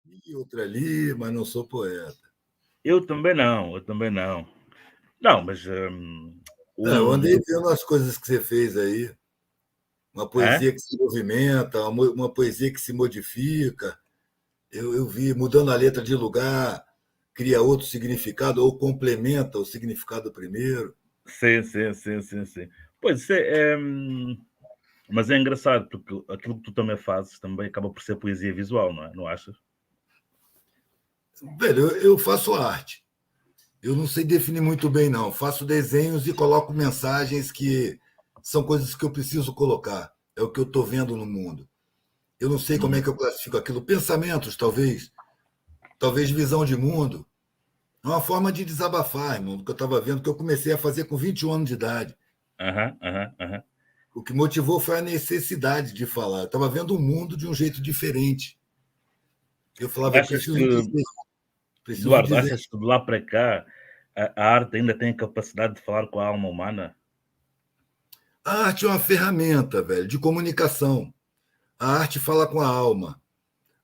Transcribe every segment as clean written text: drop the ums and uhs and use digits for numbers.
E outra ali, mas não sou poeta. Eu também não, eu também não. Não, mas Eu um. andei vendo as coisas que você fez aí. Uma É? poesia que se movimenta, uma poesia que se modifica. Eu vi mudando a letra de lugar, cria outro significado ou complementa o significado primeiro. Sim, sim, sim, sim, sim. Pois, isso mas é engraçado, porque aquilo que tu também fazes também acaba por ser poesia visual, não é? Não achas? Velho, eu faço arte. Eu não sei definir muito bem, não. Faço desenhos e coloco mensagens que são coisas que eu preciso colocar. É o que eu estou vendo no mundo. Eu não sei como é Uhum. que eu classifico aquilo. Pensamentos, talvez. Talvez visão de mundo. É uma forma de desabafar, irmão, do que eu estava vendo, que eu comecei a fazer com 21 anos de idade. Aham, aham, aham. O que motivou foi a necessidade de falar. Eu estava vendo o mundo de um jeito diferente. Eu falava, eu Achas que, preciso dizer, preciso Eduardo, dizer. achas que de lá para cá a arte ainda tem a capacidade de falar com a alma humana? A arte é uma ferramenta, velho, de comunicação. A arte fala com a alma.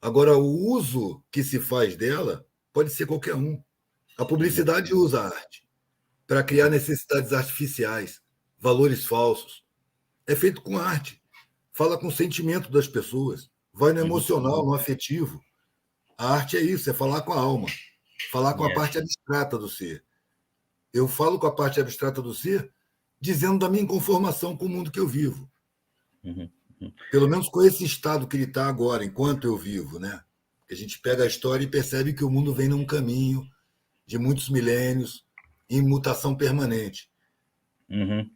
Agora, o uso que se faz dela pode ser qualquer um. A Uhum, publicidade usa a arte para criar necessidades artificiais, valores falsos. É feito com arte. Fala com o sentimento das pessoas. Vai no uhum, emocional, uhum. no afetivo. A arte é isso, é falar com a alma. Falar com a Yeah. parte abstrata do ser. Eu falo com a parte abstrata do ser, dizendo da minha inconformação com o mundo que eu vivo. Uhum, uhum. Pelo menos com esse estado que ele está agora, enquanto eu vivo, né? A gente pega a história e percebe que o mundo vem num caminho de muitos milênios, em mutação permanente. Uhum.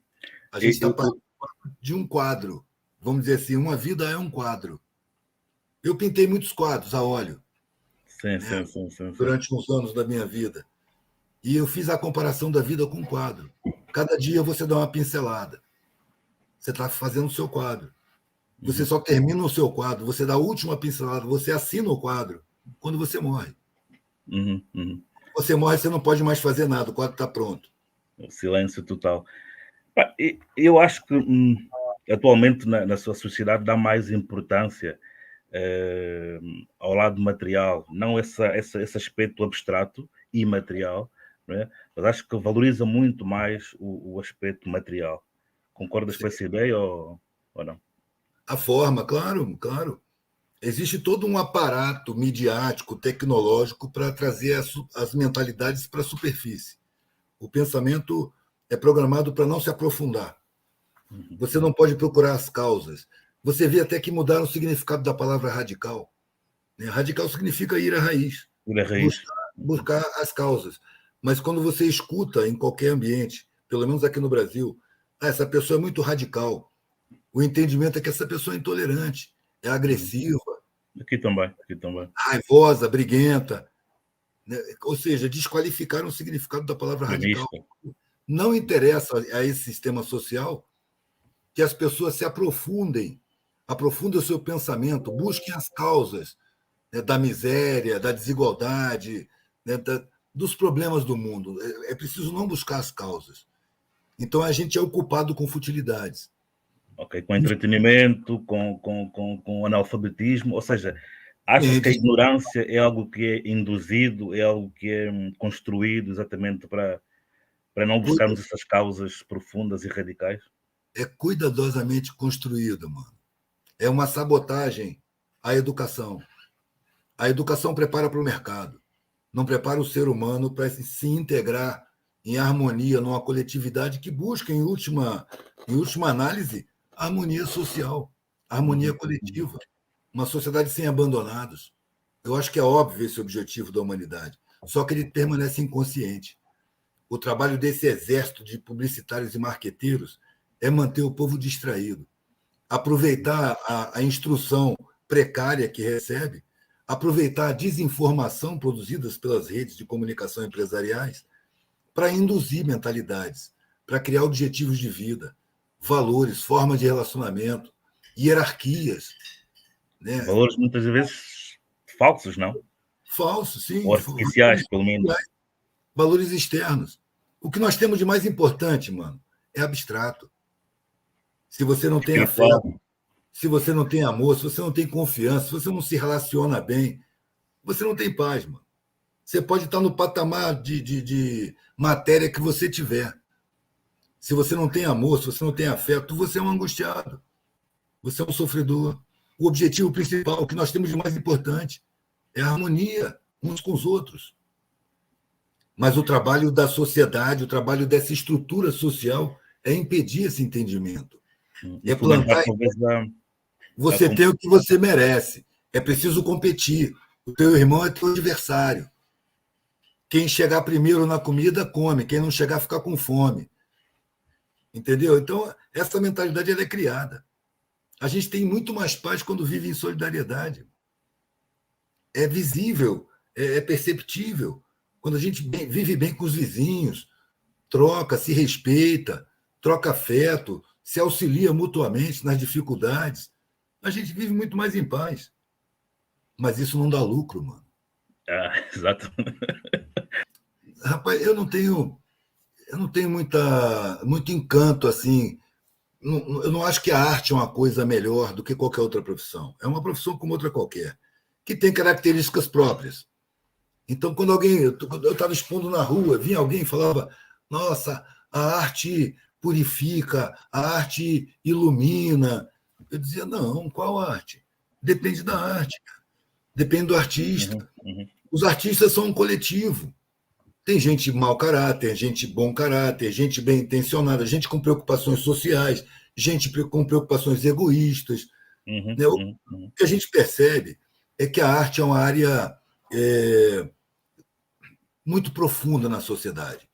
A gente E- está eu- partindo eu- de um quadro. Vamos dizer assim, uma vida é um quadro. Eu pintei muitos quadros a óleo, sim, né? sim, sim, sim, sim. Durante uns anos da minha vida. E eu fiz a comparação da vida com um quadro. Cada dia você dá uma pincelada. Você está fazendo o seu quadro. Você Uhum, só termina o seu quadro, você dá a última pincelada, você assina o quadro quando você morre. uhum, uhum. Você morre, você não pode mais fazer nada, o quadro está pronto. O silêncio total. Pá, eu acho que atualmente na sua sociedade dá mais importância eh, ao lado material, não esse aspecto abstrato e imaterial, não é? Mas acho que valoriza muito mais o aspecto material. Concordas com essa ideia ou não? A forma, claro, claro. Existe todo um aparato midiático, tecnológico para trazer as mentalidades para a superfície. O pensamento é programado para não se aprofundar. Uhum, Você não pode procurar as causas. Você vê até que mudaram o significado da palavra radical. Né? Radical significa ir à raiz, ir à raiz. buscar as causas. Mas quando você escuta em qualquer ambiente, pelo menos aqui no Brasil, essa pessoa é muito radical. O entendimento é que essa pessoa é intolerante, é Uhum. agressiva, Aqui também, aqui também. raivosa, briguenta. Né? Ou seja, desqualificaram o significado da palavra radical. Extremista. Não interessa a esse sistema social que as pessoas se aprofundem o seu pensamento, busquem as causas, né, da miséria, da desigualdade, né, dos problemas do mundo. É preciso não buscar as causas. Então a gente é ocupado com futilidades. Ok, com entretenimento, com analfabetismo, ou seja, achas que a Gente, ignorância é algo que é induzido, é algo que é construído exatamente para não buscarmos essas causas profundas e radicais? é cuidadosamente construído, mano. É uma sabotagem à educação. A educação prepara para o mercado, não prepara o ser humano para se integrar em harmonia numa coletividade que busca, em última análise, harmonia social, harmonia Uhum, uhum. coletiva, uma sociedade sem abandonados. Eu acho que é óbvio esse objetivo da humanidade, só que ele permanece inconsciente. O trabalho desse exército de publicitários e marqueteiros é manter o povo distraído, aproveitar a instrução precária que recebe, aproveitar a desinformação produzida pelas redes de comunicação empresariais para induzir mentalidades, para criar objetivos de vida, valores, formas de relacionamento, hierarquias, né? Valores muitas vezes falsos, não? Falsos, Ou sim, artificiais, pelo menos. valores externos. O que nós temos de mais importante, mano, é abstrato. Se você não tem Espiritual. afeto, se você não tem amor, se você não tem confiança, se você não se relaciona bem, você não tem paz, mano. Você pode estar no patamar de matéria que você tiver. Se você não tem amor, se você não tem afeto, você é um angustiado. Você é um sofredor. O objetivo principal, o que nós temos de mais importante, é a harmonia uns com os outros. Mas o trabalho da sociedade, o trabalho dessa estrutura social é impedir esse entendimento. E É fomentar plantar. talvez Você tem o que você merece. É preciso competir. O teu irmão é teu adversário. Quem chegar primeiro na comida, come. Quem não chegar, fica com fome. Entendeu? Então, essa mentalidade ela é criada. A gente tem muito mais paz quando vive em solidariedade. É visível, é perceptível. Quando a gente vive bem com os vizinhos, troca, se respeita, troca afeto, se auxilia mutuamente nas dificuldades, a gente vive muito mais em paz. Mas isso não dá lucro, mano. Exato. Rapaz, eu não tenho muito encanto assim. Eu não acho que a arte é uma coisa melhor do que qualquer outra profissão. É uma profissão como outra qualquer, que tem características próprias. Então, quando eu estava expondo na rua, vinha alguém e falava: Nossa, a arte purifica, a arte ilumina. Eu dizia: Não, qual arte? Depende da arte, depende do artista. Os artistas são um coletivo. Tem gente mau caráter, gente bom caráter, gente bem intencionada, gente com preocupações sociais, gente com preocupações egoístas. Né? O que a gente percebe é que a arte é uma área muito profunda na sociedade.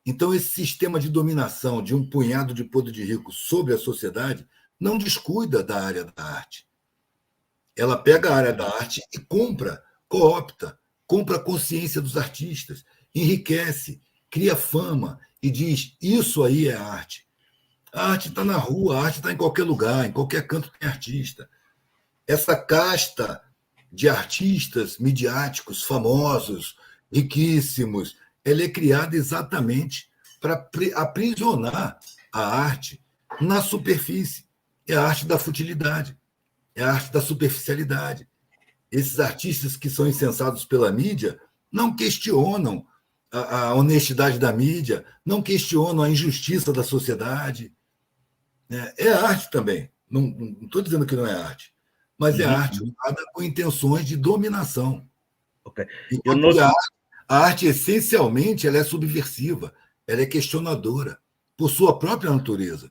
Então, esse sistema de dominação de um punhado de poder de ricos sobre a sociedade não descuida da área da arte. Ela pega a área da arte e coopta, compra a consciência dos artistas, enriquece, cria fama e diz: isso aí é arte. A arte está na rua, a arte está em qualquer lugar, em qualquer canto tem artista. Essa casta de artistas midiáticos, famosos, riquíssimos, ela é criada exatamente para aprisionar a arte na superfície. É a arte da futilidade, é a arte da superficialidade. Esses artistas que são incensados pela mídia não questionam a honestidade da mídia, não questionam a injustiça da sociedade. É arte também. Não estou dizendo que não é arte, mas é arte usada com intenções de dominação. Okay. Enquanto a arte, essencialmente, ela é subversiva, ela é questionadora, por sua própria natureza.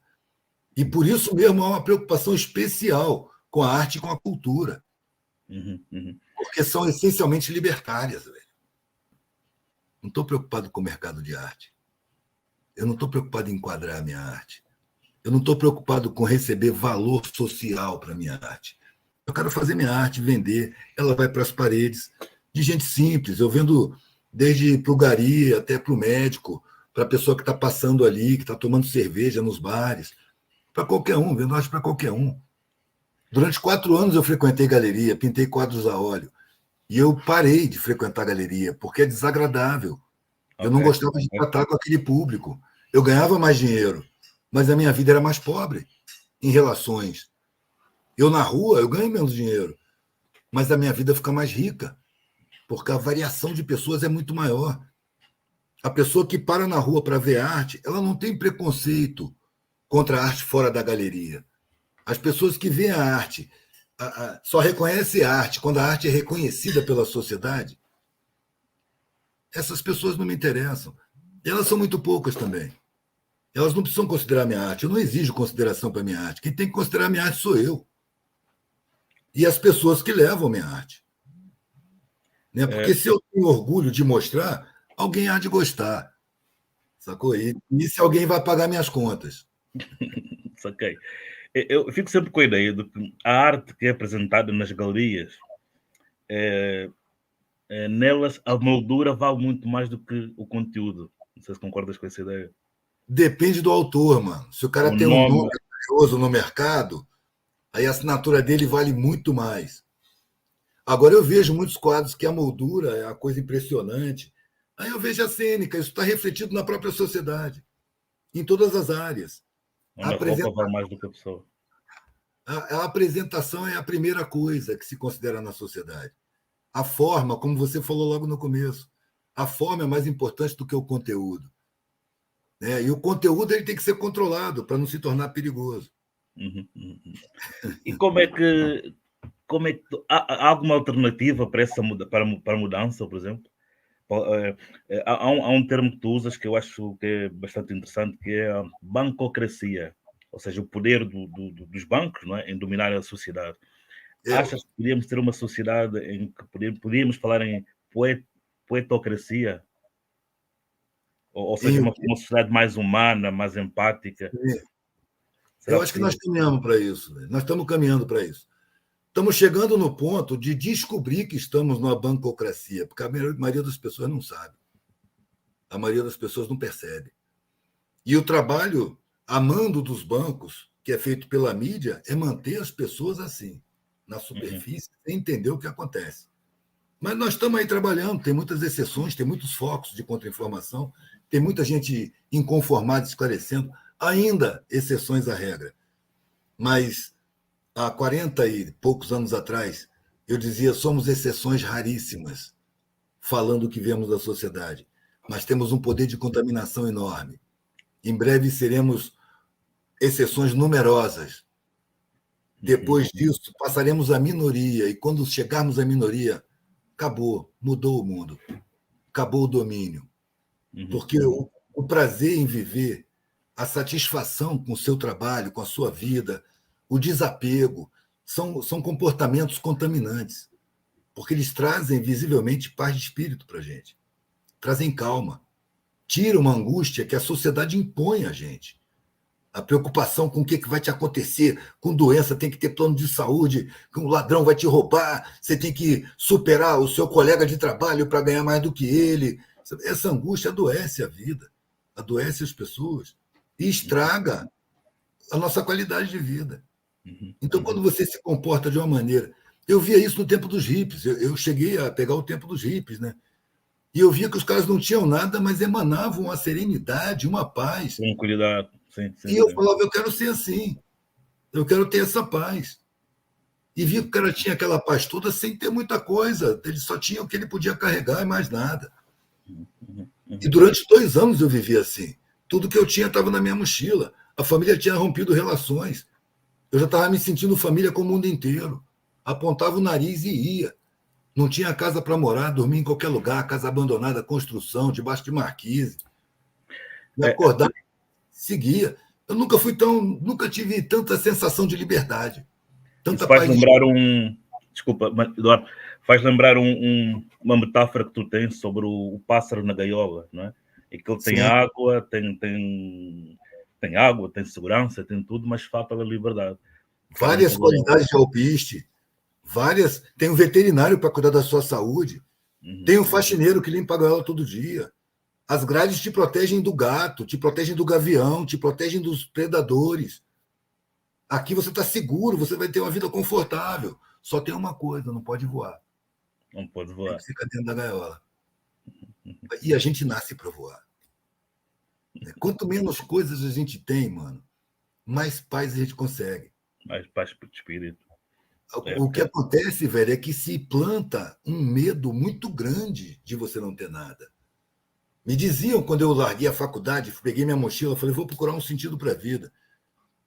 E por isso mesmo há uma preocupação especial com a arte e com a cultura. Porque são essencialmente libertárias. Velho. Não estou preocupado com o mercado de arte. Eu não estou preocupado em enquadrar a minha arte. Eu não estou preocupado com receber valor social para a minha arte. Eu quero fazer minha arte, vender. Ela vai para as paredes de gente simples. Eu vendo desde para o gari até para o médico, para a pessoa que está passando ali, que está tomando cerveja nos bares. Para qualquer um, vendo arte para qualquer um. Durante 4 anos eu frequentei galeria, pintei quadros a óleo. E eu parei de frequentar a galeria, porque é desagradável. Eu não gostava de tratar com aquele público. Eu ganhava mais dinheiro, mas a minha vida era mais pobre em relações. Eu, na rua, eu ganho menos dinheiro, mas a minha vida fica mais rica, porque a variação de pessoas é muito maior. A pessoa que para na rua para ver arte, ela não tem preconceito contra a arte fora da galeria. As pessoas que veem a arte só reconhecem a arte quando a arte é reconhecida pela sociedade. Essas pessoas não me interessam. Elas são muito poucas também. Elas não precisam considerar minha arte. Eu não exijo consideração para minha arte. Quem tem que considerar minha arte sou eu. E as pessoas que levam minha arte. Né? Porque se eu tenho orgulho de mostrar, alguém há de gostar. Sacou? E se alguém vai pagar minhas contas. Saquei. Eu fico sempre com a ideia de que a arte que é apresentada nas galerias, nelas a moldura vale muito mais do que o conteúdo. Não sei se concordas com essa ideia. Depende do autor, mano. Se o cara tem um nome curioso no mercado, aí a assinatura dele vale muito mais. Agora eu vejo muitos quadros que a moldura é uma coisa impressionante. Aí eu vejo a cênica, isso está refletido na própria sociedade, em todas as áreas. Onde a roupa vale mais do que a pessoa. A apresentação é a primeira coisa que se considera na sociedade. A forma, como você falou logo no começo, a forma é mais importante do que o conteúdo. Né? E o conteúdo ele tem que ser controlado para não se tornar perigoso. Uhum, uhum. E como é que há alguma alternativa para para a mudança, por exemplo? Há um termo que tu usas que eu acho que é bastante interessante, que é a bancocracia, ou seja, o poder dos bancos, não é, em dominar a sociedade. É, Achas que podíamos ter uma sociedade em que podíamos falar em poetocracia? Ou seja, em, uma sociedade mais humana, mais empática? eu Será acho que nós possível? caminhamos para isso. Né? Nós estamos caminhando para isso. Estamos chegando no ponto de descobrir que estamos numa bancocracia, porque a maioria das pessoas não sabe. A maioria das pessoas não percebe. E o trabalho amando dos bancos, que é feito pela mídia, é manter as pessoas assim, na Uhum, superfície, sem entender o que acontece. Mas nós estamos aí trabalhando, tem muitas exceções, tem muitos focos de contra-informação, tem muita gente inconformada esclarecendo, ainda exceções à regra. Mas há 40 e poucos anos atrás, eu dizia: somos exceções raríssimas, falando o que vemos da sociedade. Mas temos um poder de contaminação enorme. Em breve seremos exceções numerosas. uhum, Depois disso, passaremos à minoria. E quando chegarmos à minoria, acabou, mudou o mundo, acabou o domínio. uhum, Porque uhum, o prazer em viver, a satisfação com o seu trabalho, com a sua vida, o desapego, são comportamentos contaminantes, porque eles trazem visivelmente paz de espírito para a gente, trazem calma, tiram uma angústia que a sociedade impõe a gente. A preocupação com o que vai te acontecer, com doença, tem que ter plano de saúde, que um ladrão vai te roubar, você tem que superar o seu colega de trabalho para ganhar mais do que ele. Essa angústia adoece a vida, adoece as pessoas e estraga a nossa qualidade de vida. uhum, Então, uhum. quando você se comporta de uma maneira. Eu via isso no tempo dos hippies, eu cheguei a pegar o tempo dos hippies, né? E eu via que os caras não tinham nada, mas emanavam uma serenidade, uma paz. Tranquilidade, sim, sim, E eu sim. falava: eu quero ser assim. Eu quero ter essa paz. E vi que o cara tinha aquela paz toda sem ter muita coisa. Ele só tinha o que ele podia carregar e mais nada. Uhum, uhum, E uhum. durante 2 anos eu vivi assim. Tudo que eu tinha estava na minha mochila. A família tinha rompido relações. Eu já estava me sentindo família com o mundo inteiro. Apontava o nariz e ia. Não tinha casa para morar, dormia em qualquer lugar, casa abandonada, construção, debaixo de marquise. Me É, acordava, seguia. Eu nunca tive tanta sensação de liberdade, isso tanta faz paz de lembrar espírito. desculpa, Eduardo, faz lembrar uma metáfora que tu tens sobre o pássaro na gaiola, não é? E que ele tem Sim. água, tem água, tem segurança, tem tudo, mas falta a liberdade. Está dentro Várias da gaiola. qualidades de alpiste, várias. Tem um veterinário para cuidar da sua saúde, Uhum, tem um uhum, faxineiro que limpa a gaiola todo dia. As grades te protegem do gato, te protegem do gavião, te protegem dos predadores. Aqui você está seguro, você vai ter uma vida confortável. Só tem uma coisa: não pode voar. não pode Tem voar. que ficar dentro da gaiola. Uhum, E a gente nasce para voar. Né? Quanto menos coisas a gente tem, mano, mais paz a gente consegue. mais paz de espírito. É, O que é. acontece, velho, é que se planta um medo muito grande de você não ter nada. Me diziam quando eu larguei a faculdade, peguei minha mochila, falei: vou procurar um sentido para a vida.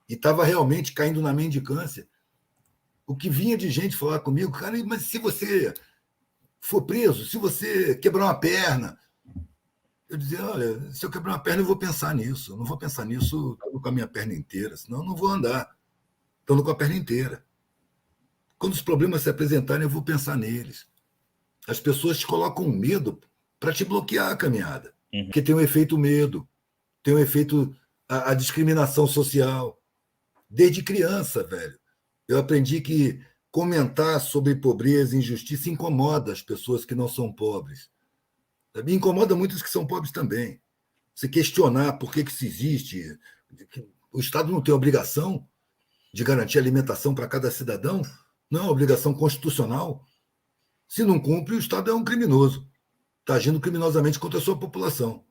E estava realmente caindo na mendicância. O que vinha de gente falar comigo: cara, mas se você for preso, se você quebrar uma perna. Eu dizia: olha, se eu quebrar uma perna, eu vou pensar nisso. Eu não vou pensar nisso estando com a minha perna inteira, senão eu não vou andar estando com a perna inteira. Quando os problemas se apresentarem, eu vou pensar neles. As pessoas te colocam medo para te bloquear a caminhada, Uhum. porque tem um efeito medo, tem um efeito a discriminação social. Desde criança, velho, eu aprendi que comentar sobre pobreza e injustiça incomoda as pessoas que não são pobres. Me incomoda muito os que são pobres também. Você questionar por que isso existe. O Estado não tem obrigação de garantir alimentação para cada cidadão, não é uma obrigação constitucional. Se não cumpre, o Estado é um criminoso, está agindo criminosamente contra a sua população.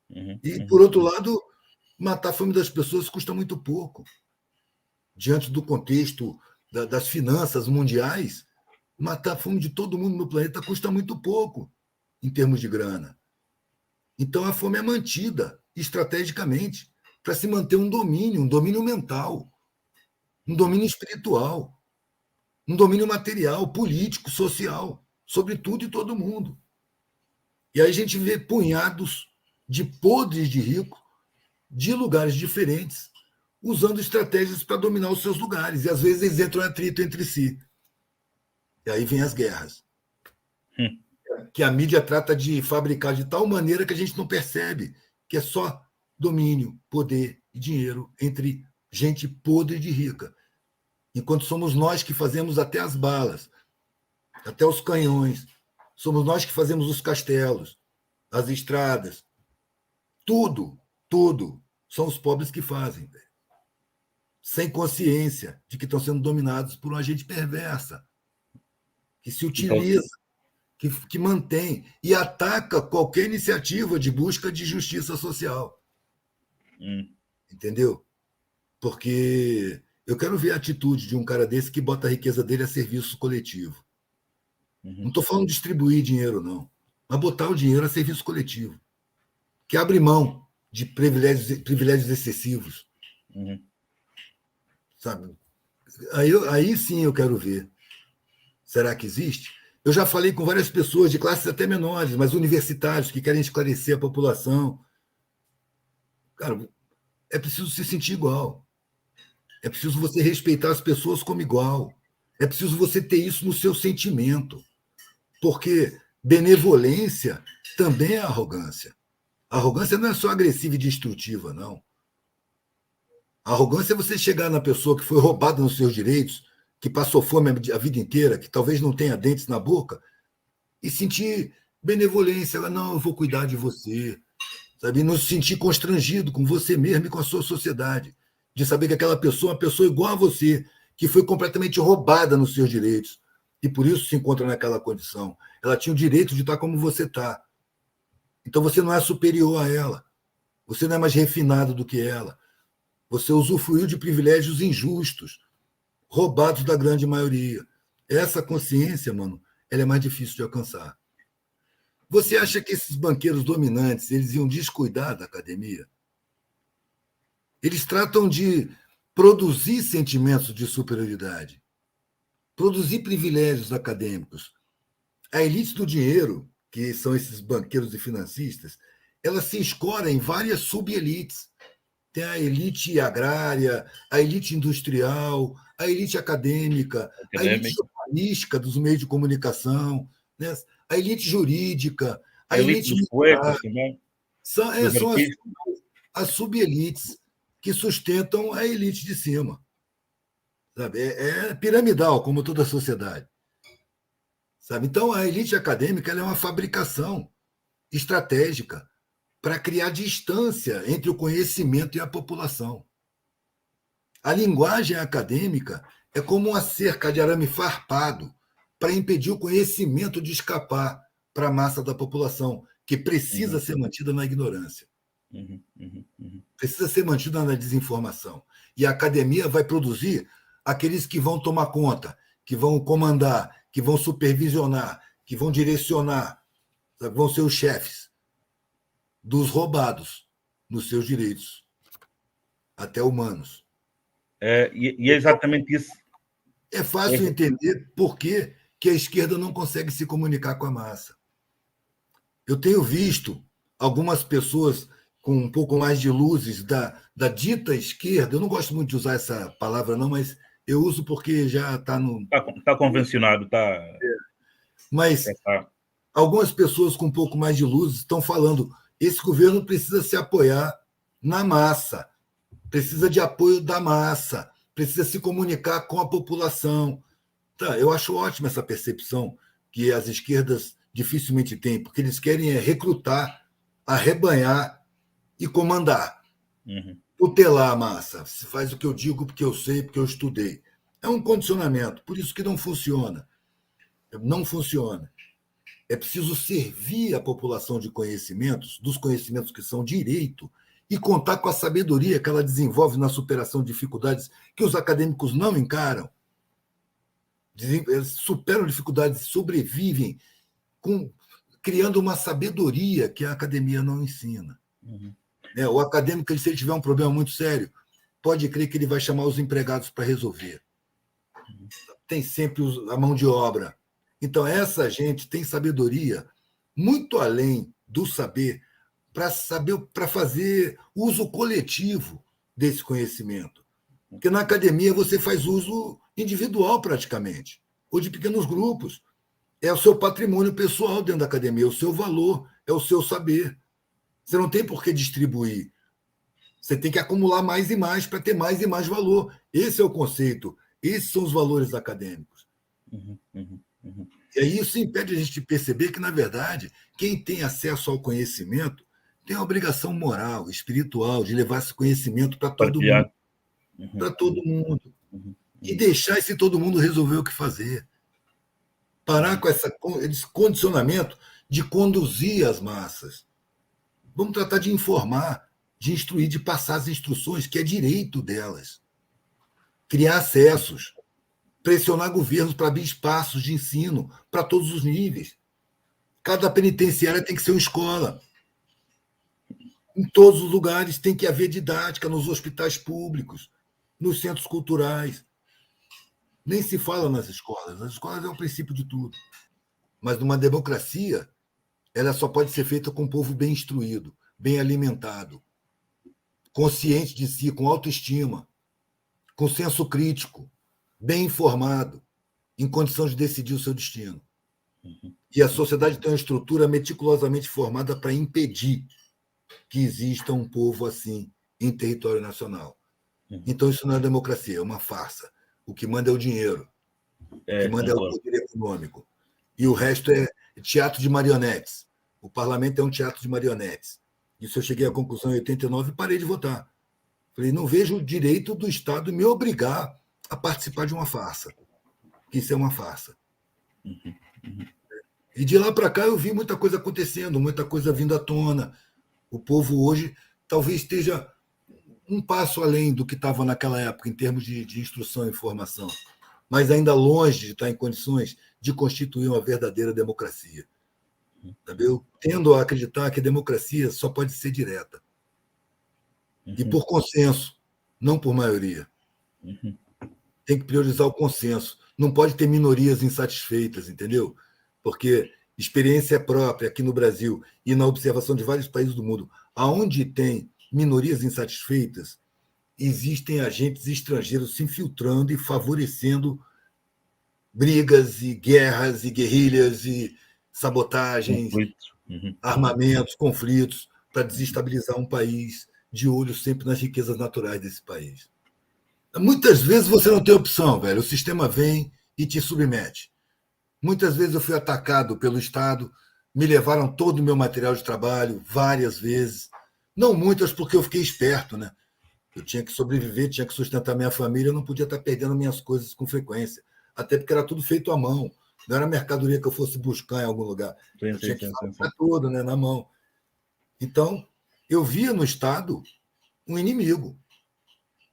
Uhum, E, por uhum, outro lado, matar a fome das pessoas custa muito pouco. Diante do contexto das finanças mundiais, matar a fome de todo mundo no planeta custa muito pouco em termos de grana. Então a fome é mantida estrategicamente para se manter um domínio mental, um domínio espiritual, um domínio material, político, social, sobre tudo e todo mundo. E aí a gente vê punhados de podres de rico de lugares diferentes, usando estratégias para dominar os seus lugares. E às vezes eles entram em atrito entre si. E aí vem as guerras. Que a mídia trata de fabricar de tal maneira que a gente não percebe que é só domínio, poder e dinheiro entre gente podre de rica. Enquanto somos nós que fazemos até as balas, até os canhões, somos nós que fazemos os castelos, as estradas, tudo, tudo, são os pobres que fazem, sem consciência de que estão sendo dominados por uma gente perversa, que se utiliza, que mantém e ataca qualquer iniciativa de busca de justiça social. Entendeu? Porque eu quero ver a atitude de um cara desse que bota a riqueza dele a serviço coletivo. Não estou falando de distribuir dinheiro, não, mas botar o dinheiro a serviço coletivo, que abre mão de privilégios excessivos. Sabe? Aí sim eu quero ver. Será que existe? Eu já falei com várias pessoas de classes até menores, mas universitários que querem esclarecer a população. Cara, é preciso se sentir igual. É preciso você respeitar as pessoas como igual. É preciso você ter isso no seu sentimento. Porque benevolência também é arrogância. A arrogância não é só agressiva e destrutiva, não. A arrogância é você chegar na pessoa que foi roubada nos seus direitos, que passou fome a vida inteira, que talvez não tenha dentes na boca, e sentir benevolência. Ela, não, eu vou cuidar de você. Sabe? E não se sentir constrangido com você mesmo e com a sua sociedade. De saber que aquela pessoa é uma pessoa igual a você, que foi completamente roubada nos seus direitos. E por isso se encontra naquela condição. Ela tinha o direito de estar como você está. Então você não é superior a ela. Você não é mais refinado do que ela. Você usufruiu de privilégios injustos, roubados da grande maioria. Essa consciência, mano, ela é mais difícil de alcançar. Você acha que esses banqueiros dominantes eles iam descuidar da academia? Eles tratam de produzir sentimentos de superioridade, produzir privilégios acadêmicos. A elite do dinheiro, que são esses banqueiros e financistas, ela se escora em várias subelites. Tem a elite agrária, a elite industrial, a elite acadêmica, a elite jornalística dos meios de comunicação, né? A elite jurídica, a elite dos poetas também. São as subelites que sustentam a elite de cima. Sabe? É piramidal, como toda a sociedade. Sabe? Então, a elite acadêmica ela é uma fabricação estratégica para criar distância entre o conhecimento e a população. A linguagem acadêmica é como uma cerca de arame farpado para impedir o conhecimento de escapar para a massa da população, que precisa ser mantida na ignorância. Precisa ser mantida na desinformação. E a academia vai produzir aqueles que vão tomar conta, que vão comandar, que vão supervisionar, que vão direcionar, vão ser os chefes dos roubados nos seus direitos, até humanos. E é exatamente isso. É fácil entender por que a esquerda não consegue se comunicar com a massa. Eu tenho visto algumas pessoas com um pouco mais de luzes da dita esquerda, eu não gosto muito de usar essa palavra, não, mas eu uso porque já está no... Está convencionado, está... Mas algumas pessoas com um pouco mais de luzes estão falando esse governo precisa se apoiar na massa, precisa de apoio da massa, precisa se comunicar com a população. Tá, eu acho ótima essa percepção que as esquerdas dificilmente têm, porque eles querem recrutar, arrebanhar e comandar, tutelar a massa. Se faz o que eu digo porque eu sei, porque eu estudei. É um condicionamento, por isso que não funciona. Não funciona. É preciso servir a população de conhecimentos, dos conhecimentos que são direito, e contar com a sabedoria que ela desenvolve na superação de dificuldades que os acadêmicos não encaram. superam dificuldades, sobrevivem criando uma sabedoria que a academia não ensina. Uhum. O acadêmico, se ele tiver um problema muito sério, pode crer que ele vai chamar os empregados para resolver. Tem sempre a mão de obra. Então, essa gente tem sabedoria muito além do saber para fazer uso coletivo desse conhecimento. Porque na academia você faz uso individual praticamente, ou de pequenos grupos. É o seu patrimônio pessoal dentro da academia, é o seu valor, é o seu saber. Você não tem por que distribuir. Você tem que acumular mais e mais para ter mais e mais valor. Esse é o conceito. Esses são os valores acadêmicos. E aí isso impede a gente de perceber que, na verdade, quem tem acesso ao conhecimento tem a obrigação moral, espiritual, de levar esse conhecimento para todo mundo. Para todo mundo. E deixar esse todo mundo resolver o que fazer. Parar com esse condicionamento de conduzir as massas. Vamos tratar de informar, de instruir, de passar as instruções, que é direito delas. Criar acessos, pressionar governos para abrir espaços de ensino para todos os níveis. Cada penitenciária tem que ser uma escola. Em todos os lugares tem que haver didática, nos hospitais públicos, nos centros culturais. Nem se fala nas escolas. As escolas é o princípio de tudo. Mas numa democracia, ela só pode ser feita com um povo bem instruído, bem alimentado, consciente de si, com autoestima, com senso crítico, bem informado, em condição de decidir o seu destino. E a sociedade tem uma estrutura meticulosamente formada para impedir que exista um povo assim em território nacional. Então, isso não é democracia, é uma farsa. O que manda é o dinheiro, o que manda é o poder econômico. E o resto é teatro de marionetes. O parlamento é um teatro de marionetes. Isso eu cheguei à conclusão em 89 e parei de votar. Falei, não vejo o direito do Estado me obrigar a participar de uma farsa. Isso é uma farsa. E de lá para cá eu vi muita coisa acontecendo, muita coisa vindo à tona. O povo hoje talvez esteja um passo além do que estava naquela época em termos de instrução e informação, mas ainda longe de estar em condições de constituir uma verdadeira democracia. Eu tendo a acreditar que a democracia só pode ser direta. E por consenso, não por maioria. Tem que priorizar o consenso. Não pode ter minorias insatisfeitas, entendeu? Porque experiência própria aqui no Brasil e na observação de vários países do mundo, aonde tem minorias insatisfeitas, existem agentes estrangeiros se infiltrando e favorecendo brigas e guerras e guerrilhas e sabotagens, armamentos, conflitos, para desestabilizar um país, de olho sempre nas riquezas naturais desse país. Muitas vezes você não tem opção, velho. O sistema vem e te submete. Muitas vezes eu fui atacado pelo Estado, me levaram todo o meu material de trabalho, várias vezes. Não muitas, porque eu fiquei esperto, né? Eu tinha que sobreviver, tinha que sustentar minha família, eu não podia estar perdendo minhas coisas com frequência. Até porque era tudo feito à mão. Não era mercadoria que eu fosse buscar em algum lugar. Eu tinha que fazer tudo, né, na mão. Então, eu via no Estado um inimigo.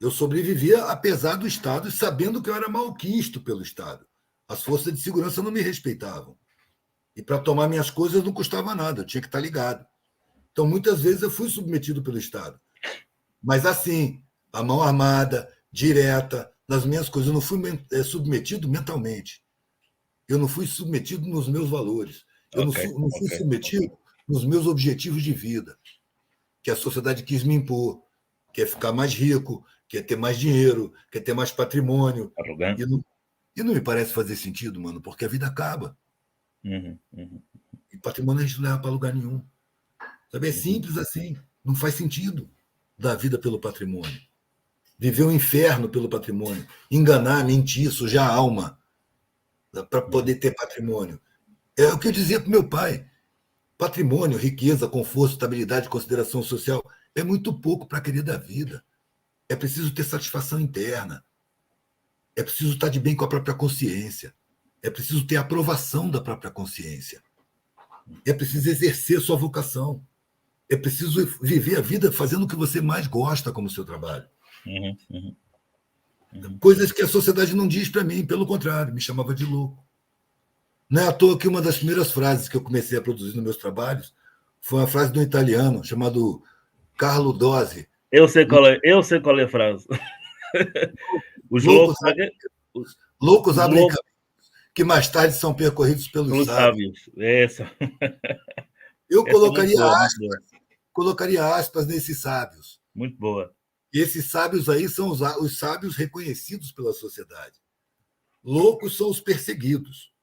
Eu sobrevivia apesar do Estado e sabendo que eu era malquisto pelo Estado. As forças de segurança não me respeitavam. E para tomar minhas coisas não custava nada, eu tinha que estar ligado. Então, muitas vezes eu fui submetido pelo Estado. Mas assim, a mão armada, direta, nas minhas coisas. Eu não fui submetido mentalmente. Eu não fui submetido nos meus valores. Eu não fui submetido nos meus objetivos de vida, que a sociedade quis me impor. Quer ficar mais rico, quer ter mais dinheiro, quer ter mais patrimônio. E não me parece fazer sentido, mano, porque a vida acaba. E patrimônio a gente não leva para lugar nenhum. Sabe? É simples assim. Não faz sentido dar vida pelo patrimônio. Viver um inferno pelo patrimônio. Enganar, mentir, sujar a alma para poder ter patrimônio. É o que eu dizia para meu pai. Patrimônio, riqueza, conforto, estabilidade, consideração social é muito pouco para querer da vida. É preciso ter satisfação interna. É preciso estar de bem com a própria consciência. É preciso ter aprovação da própria consciência. É preciso exercer sua vocação. É preciso viver a vida fazendo o que você mais gosta como seu trabalho. Coisas que a sociedade não diz para mim, pelo contrário, me chamava de louco. Não é à toa que uma das primeiras frases que eu comecei a produzir nos meus trabalhos foi uma frase de um italiano chamado Carlo Dose. Eu sei qual é a frase. Os Loucos, loucos, loucos os abrem loucos caminhos que mais tarde são percorridos pelos pelos sábios. sábios. Essa, Eu essa é muito boa, muito boa. colocaria aspas nesses sábios. Muito boa. E esses sábios aí são os sábios reconhecidos pela sociedade. Loucos são os perseguidos.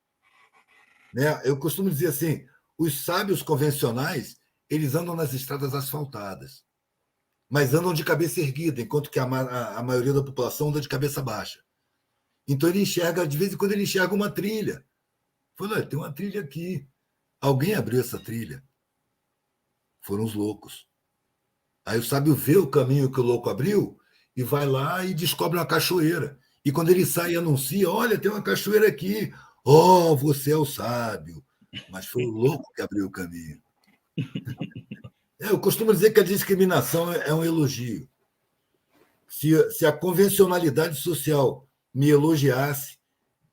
Né? Eu costumo dizer assim, os sábios convencionais, eles andam nas estradas asfaltadas, mas andam de cabeça erguida, enquanto que a maioria da população anda de cabeça baixa. Então ele enxerga, de vez em quando ele enxerga uma trilha. Fala, tem uma trilha aqui. Alguém abriu essa trilha. Foram os loucos. Aí o sábio vê o caminho que o louco abriu e vai lá e descobre uma cachoeira. E quando ele sai e anuncia, olha, tem uma cachoeira aqui. Oh, você é o sábio. Mas foi o louco que abriu o caminho. Eu costumo dizer que a discriminação é um elogio. Se a convencionalidade social me elogiasse,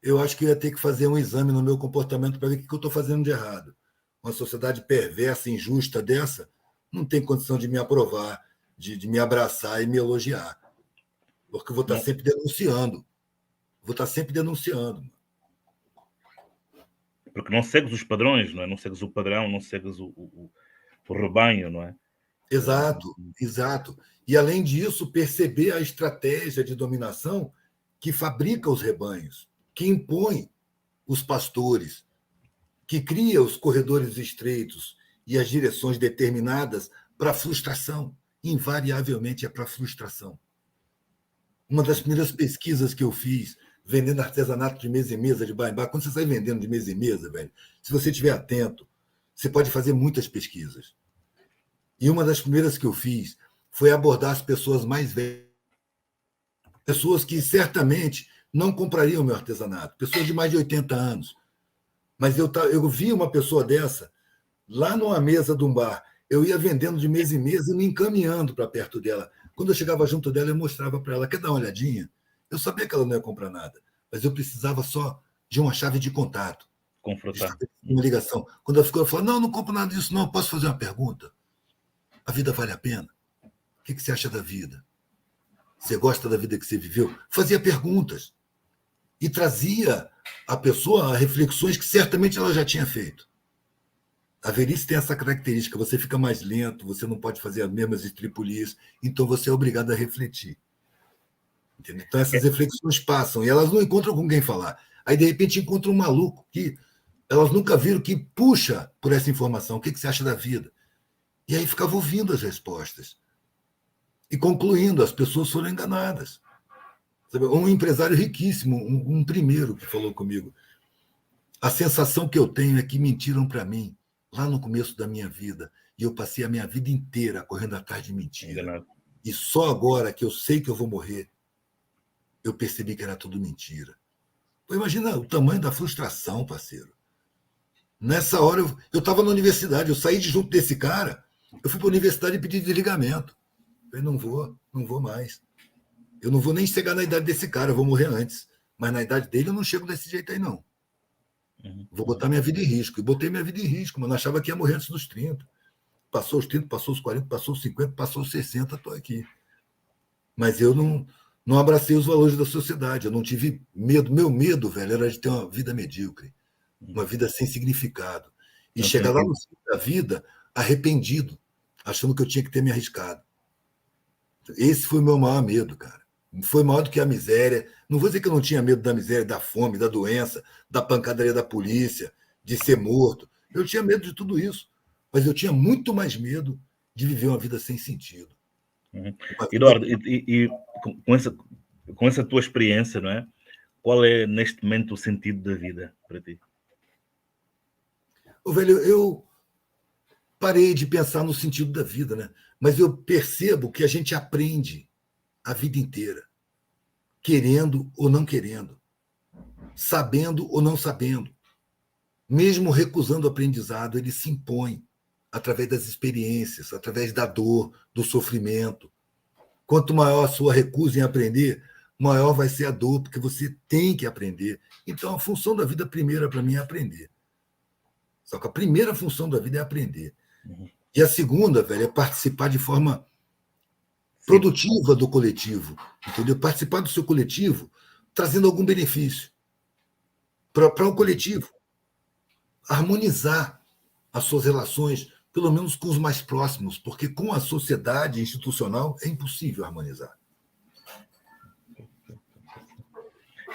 eu acho que eu ia ter que fazer um exame no meu comportamento para ver o que eu estou fazendo de errado. Uma sociedade perversa, injusta dessa, não tem condição de me aprovar, de me abraçar e me elogiar. Porque eu vou estar sempre denunciando. Vou estar sempre denunciando. Porque não segues os padrões, não é? Não segues o padrão, não segues o rebanho, não é? Exato, exato. E, além disso, perceber a estratégia de dominação que fabrica os rebanhos, que impõe os pastores, que cria os corredores estreitos e as direções determinadas para a frustração. Invariavelmente é para a frustração. Uma das primeiras pesquisas que eu fiz, vendendo artesanato de mesa em mesa, de bar em bar, quando você sai vendendo de mesa em mesa, velho, se você estiver atento, você pode fazer muitas pesquisas. E uma das primeiras que eu fiz foi abordar as pessoas mais velhas, pessoas que certamente não comprariam meu artesanato, pessoas de mais de 80 anos. Mas eu vi uma pessoa dessa lá numa mesa de um bar. Eu ia vendendo de mesa em mesa e me encaminhando para perto dela. Quando eu chegava junto dela, eu mostrava para ela, quer dar uma olhadinha? Eu sabia que ela não ia comprar nada, mas eu precisava só de uma chave de contato. Confrontar. Uma ligação. Quando ela ficou, eu falei, não compro nada disso, não. Posso fazer uma pergunta? A vida vale a pena? O que você acha da vida? Você gosta da vida que você viveu? Fazia perguntas. E trazia a pessoa a reflexões que certamente ela já tinha feito. A velhice tem essa característica, você fica mais lento, você não pode fazer as mesmas estripulias, então você é obrigado a refletir. Entendeu? Então essas reflexões passam e elas não encontram com quem falar. Aí, de repente, encontram um maluco que elas nunca viram, que puxa por essa informação. O que você acha da vida? E aí ficava ouvindo as respostas. E concluindo, as pessoas foram enganadas. Sabe? Um empresário riquíssimo, um primeiro que falou comigo, a sensação que eu tenho é que mentiram para mim lá no começo da minha vida, e eu passei a minha vida inteira correndo atrás de mentira. Enganado. E só agora que eu sei que eu vou morrer, eu percebi que era tudo mentira. Pô, imagina o tamanho da frustração, parceiro. Nessa hora, eu estava na universidade, eu saí de junto desse cara, eu fui para a universidade e pedi desligamento. Eu falei, não vou mais. Eu não vou nem chegar na idade desse cara, eu vou morrer antes. Mas na idade dele eu não chego desse jeito aí, não. Vou botar minha vida em risco. E botei minha vida em risco, mas não achava que ia morrer antes dos 30. Passou os 30, passou os 40, passou os 50, passou os 60, estou aqui. Mas eu não abracei os valores da sociedade, eu não tive medo. Meu medo, velho, era de ter uma vida medíocre, uma vida sem significado. E Não chegar lá tem no fim da vida arrependido, achando que eu tinha que ter me arriscado. Esse foi o meu maior medo, cara. Foi maior do que a miséria. Não vou dizer que eu não tinha medo da miséria, da fome, da doença, da pancadaria da polícia, de ser morto. Eu tinha medo de tudo isso. Mas eu tinha muito mais medo de viver uma vida sem sentido. Eduardo, e com essa tua experiência, não é? Qual é, neste momento, o sentido da vida para ti? Ô, velho, eu parei de pensar no sentido da vida, né? Mas eu percebo que a gente aprende a vida inteira, querendo ou não querendo, sabendo ou não sabendo. Mesmo recusando o aprendizado, ele se impõe através das experiências, através da dor, do sofrimento. Quanto maior a sua recusa em aprender, maior vai ser a dor, porque você tem que aprender. Então, a função da vida primeira, para mim, é aprender. Só que a primeira função da vida é aprender. E a segunda, velho, é participar de forma produtiva do coletivo, entendeu? Participar do seu coletivo trazendo algum benefício para o coletivo. Harmonizar as suas relações, pelo menos com os mais próximos, porque com a sociedade institucional é impossível harmonizar.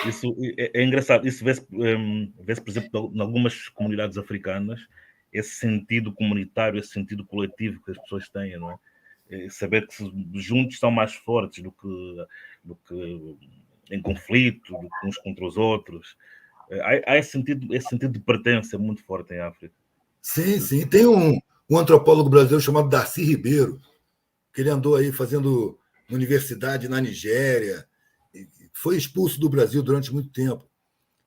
Isso é engraçado. Isso vê-se, por exemplo, em algumas comunidades africanas, esse sentido comunitário, esse sentido coletivo que as pessoas têm, não é? Saber que juntos são mais fortes do que em conflito, do que uns contra os outros. Há esse sentido de pertença muito forte em África. Sim, sim. Tem um antropólogo brasileiro chamado Darcy Ribeiro, que ele andou aí fazendo universidade na Nigéria, foi expulso do Brasil durante muito tempo.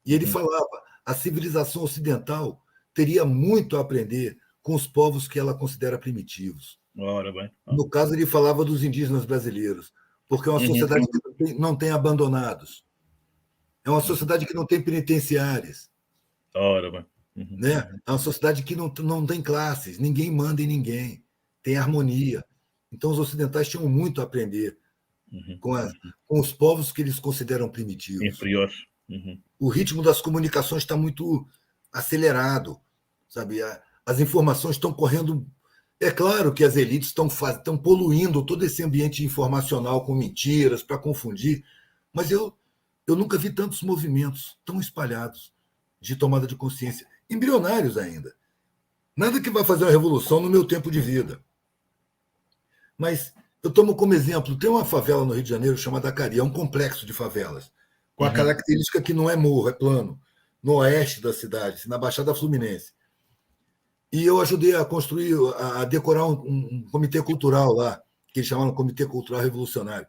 E ele falava, a civilização ocidental teria muito a aprender com os povos que ela considera primitivos. Ora bem. No caso, ele falava dos indígenas brasileiros, porque é uma sociedade que não tem abandonados. É uma sociedade que não tem penitenciárias. Ora bem. Né? É uma sociedade que não tem classes, ninguém manda em ninguém, tem harmonia. Então, os ocidentais tinham muito a aprender com os povos que eles consideram primitivos. Inferiores. O ritmo das comunicações está muito acelerado, sabe? As informações estão correndo. É claro que as elites estão poluindo todo esse ambiente informacional com mentiras para confundir, mas eu nunca vi tantos movimentos tão espalhados de tomada de consciência, embrionários ainda. Nada que vai fazer uma revolução no meu tempo de vida. Mas eu tomo como exemplo, tem uma favela no Rio de Janeiro chamada Acari, é um complexo de favelas, com a característica que não é morro, é plano, no oeste da cidade, na Baixada Fluminense. E eu ajudei a construir, a decorar um comitê cultural lá, que eles chamavam Comitê Cultural Revolucionário.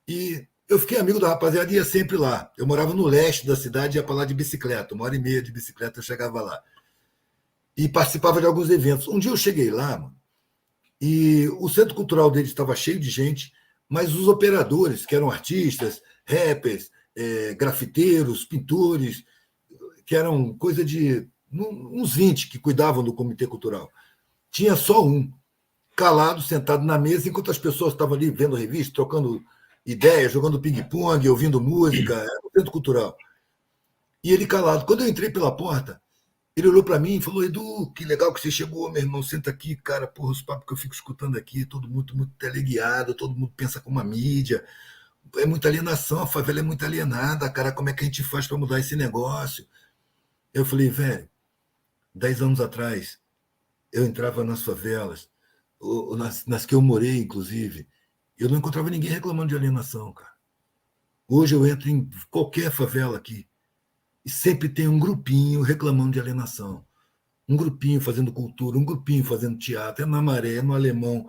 E eu fiquei amigo da rapaziada e ia sempre lá. Eu morava no leste da cidade e ia para lá de bicicleta. 1h30 de bicicleta eu chegava lá. E participava de alguns eventos. Um dia eu cheguei lá, mano, e o centro cultural deles estava cheio de gente, mas os operadores, que eram artistas, rappers, grafiteiros, pintores, que eram coisa de uns 20 que cuidavam do comitê cultural. Tinha só um, calado, sentado na mesa, enquanto as pessoas estavam ali vendo revista, trocando ideias, jogando ping-pong, ouvindo música, era um centro cultural. E ele calado. Quando eu entrei pela porta, ele olhou para mim e falou: Edu, que legal que você chegou, meu irmão, senta aqui, cara, porra, os papos que eu fico escutando aqui, todo mundo muito teleguiado, todo mundo pensa como a mídia, é muita alienação, a favela é muito alienada, cara, como é que a gente faz para mudar esse negócio? Eu falei, velho, 10 anos atrás, eu entrava nas favelas, nas que eu morei, inclusive, eu não encontrava ninguém reclamando de alienação, cara. Hoje eu entro em qualquer favela aqui e sempre tem um grupinho reclamando de alienação. Um grupinho fazendo cultura, um grupinho fazendo teatro, é na Maré, é no Alemão,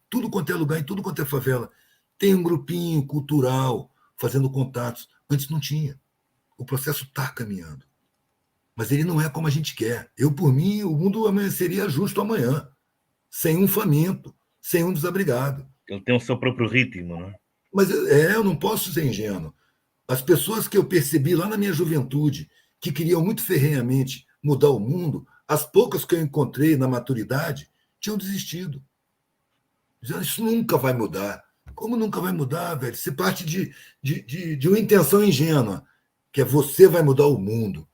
tudo quanto é lugar, em tudo quanto é favela. Tem um grupinho cultural fazendo contatos. Antes não tinha. O processo está caminhando. Mas ele não é como a gente quer. Eu, por mim, o mundo amanheceria justo amanhã, sem um faminto, sem um desabrigado. Ele tem o seu próprio ritmo, não é? Mas eu não posso ser ingênuo. As pessoas que eu percebi lá na minha juventude, que queriam muito ferrenhamente mudar o mundo, as poucas que eu encontrei na maturidade, tinham desistido. Dizendo, isso nunca vai mudar. Como nunca vai mudar, velho? Você parte de uma intenção ingênua, que é você vai mudar o mundo.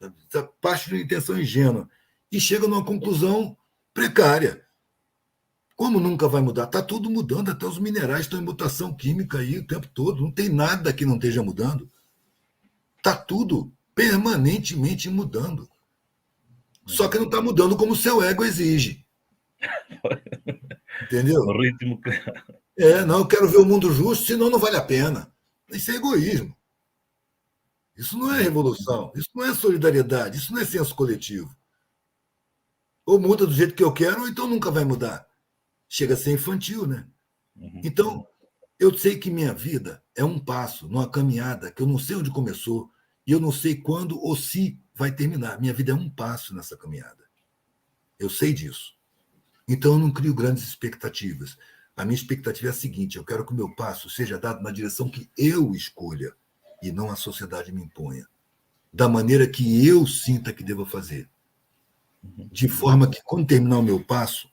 Você parte de uma intenção ingênua. E chega numa conclusão precária. Como nunca vai mudar? Está tudo mudando, até os minerais estão em mutação química aí o tempo todo. Não tem nada que não esteja mudando. Está tudo permanentemente mudando. Só que não está mudando como o seu ego exige. Entendeu? O ritmo que... Não, eu quero ver o mundo justo, senão não vale a pena. Isso é egoísmo. Isso não é revolução, isso não é solidariedade, isso não é senso coletivo. Ou muda do jeito que eu quero, ou então nunca vai mudar. Chega a ser infantil, né? Então, eu sei que minha vida é um passo numa caminhada que eu não sei onde começou e eu não sei quando ou se vai terminar. Minha vida é um passo nessa caminhada. Eu sei disso. Então, eu não crio grandes expectativas. A minha expectativa é a seguinte: eu quero que o meu passo seja dado na direção que eu escolha e não a sociedade me imponha, da maneira que eu sinta que devo fazer. De forma que, quando terminar o meu passo,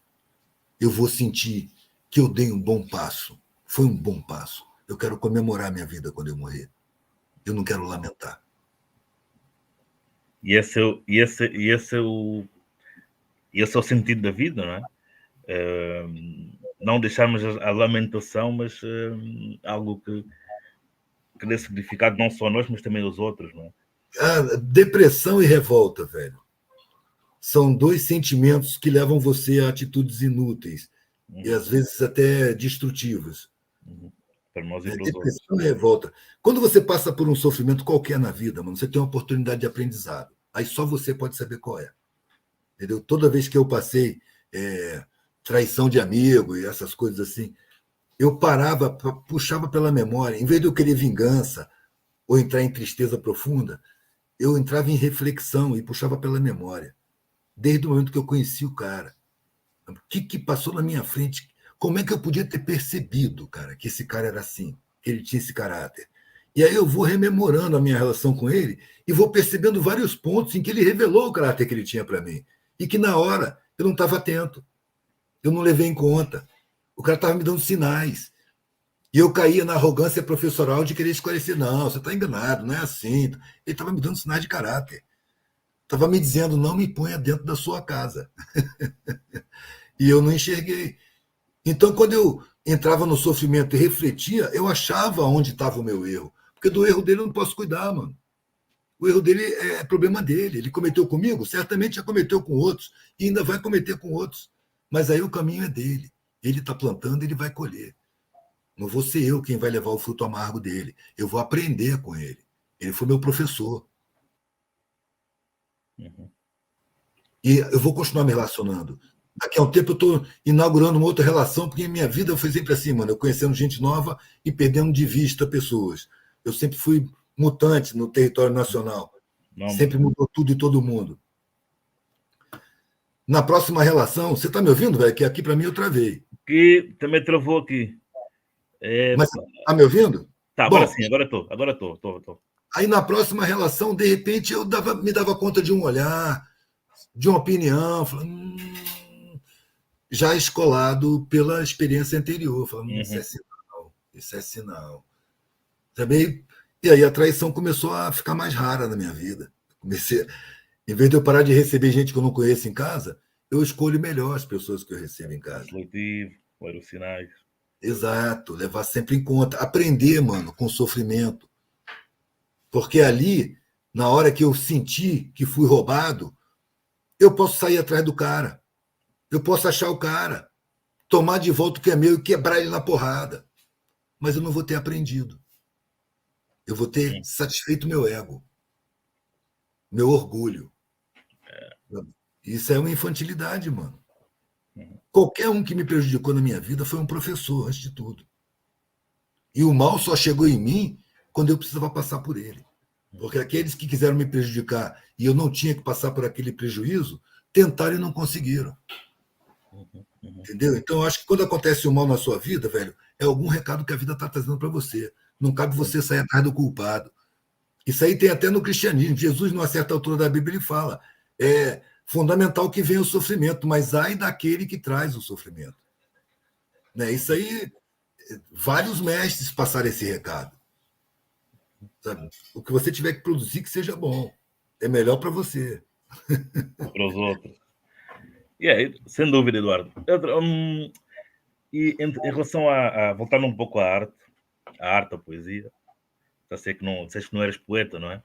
eu vou sentir que eu dei um bom passo. Foi um bom passo. Eu quero comemorar minha vida quando eu morrer. Eu não quero lamentar. E esse é o sentido da vida, não é? Não deixarmos a lamentação, mas algo que dê significado não só a nós, mas também aos outros, não é? Depressão e revolta, velho, são dois sentimentos que levam você a atitudes inúteis e às vezes até destrutivas. Para nós e para os outros. Depressão e revolta. Quando você passa por um sofrimento qualquer na vida, mano, você tem uma oportunidade de aprendizado. Aí só você pode saber qual é. Entendeu? Toda vez que eu passei traição de amigo e essas coisas assim, eu parava, puxava pela memória. Em vez de eu querer vingança ou entrar em tristeza profunda, eu entrava em reflexão e puxava pela memória. Desde o momento que eu conheci o cara. O que passou na minha frente? Como é que eu podia ter percebido, cara, que esse cara era assim, que ele tinha esse caráter? E aí eu vou rememorando a minha relação com ele e vou percebendo vários pontos em que ele revelou o caráter que ele tinha para mim. E que na hora eu não estava atento. Eu não levei em conta. O cara estava me dando sinais. E eu caía na arrogância professoral de querer esclarecer. Não, você está enganado, não é assim. Ele estava me dando sinais de caráter. Estava me dizendo, não me ponha dentro da sua casa. E eu não enxerguei. Então, quando eu entrava no sofrimento e refletia, eu achava onde estava o meu erro. Porque do erro dele eu não posso cuidar, mano. O erro dele é problema dele. Ele cometeu comigo, certamente já cometeu com outros, e ainda vai cometer com outros. Mas aí o caminho é dele. Ele está plantando, ele vai colher. Não vou ser eu quem vai levar o fruto amargo dele. Eu vou aprender com ele. Ele foi meu professor. E eu vou continuar me relacionando. Daqui a um tempo eu estou inaugurando uma outra relação, porque minha vida foi sempre assim, mano. Eu conhecendo gente nova e perdendo de vista pessoas. Eu sempre fui mutante no território nacional. Não, sempre mudou tudo e todo mundo. Na próxima relação, você está me ouvindo, velho? Que aqui para mim eu travei. que também travou aqui. Mas está me ouvindo? Tá, agora sim, agora estou. Aí na próxima relação, de repente, eu me dava conta de um olhar, de uma opinião, falando, já escolado pela experiência anterior. Falando, isso é sinal, isso é sinal. Também, e aí a traição começou a ficar mais rara na minha vida. Em vez de eu parar de receber gente que eu não conheço em casa, eu escolho melhor as pessoas que eu recebo em casa. Seletivo, ler os sinais. Exato, levar sempre em conta. Aprender, mano, com sofrimento. Porque ali, na hora que eu senti que fui roubado, eu posso sair atrás do cara. Eu posso achar o cara, tomar de volta o que é meu e quebrar ele na porrada. Mas eu não vou ter aprendido. Eu vou ter satisfeito meu ego, meu orgulho. Isso é uma infantilidade, mano. Qualquer um que me prejudicou na minha vida foi um professor, antes de tudo. E o mal só chegou em mim quando eu precisava passar por ele. Porque aqueles que quiseram me prejudicar e eu não tinha que passar por aquele prejuízo, tentaram e não conseguiram. Entendeu? Então, eu acho que quando acontece o mal na sua vida, velho, é algum recado que a vida está trazendo para você. Não cabe você sair atrás do culpado. Isso aí tem até no cristianismo. Jesus, numa certa altura da Bíblia, ele fala: é fundamental que venha o sofrimento, mas ai daquele que traz o sofrimento. Né? Isso aí, vários mestres passaram esse recado. Sabe? O que você tiver que produzir, que seja bom. É melhor para você. Para os outros. Sem dúvida, Eduardo. E em relação voltando um pouco à arte, à poesia, já sei que não, disseste que não eras poeta, não é?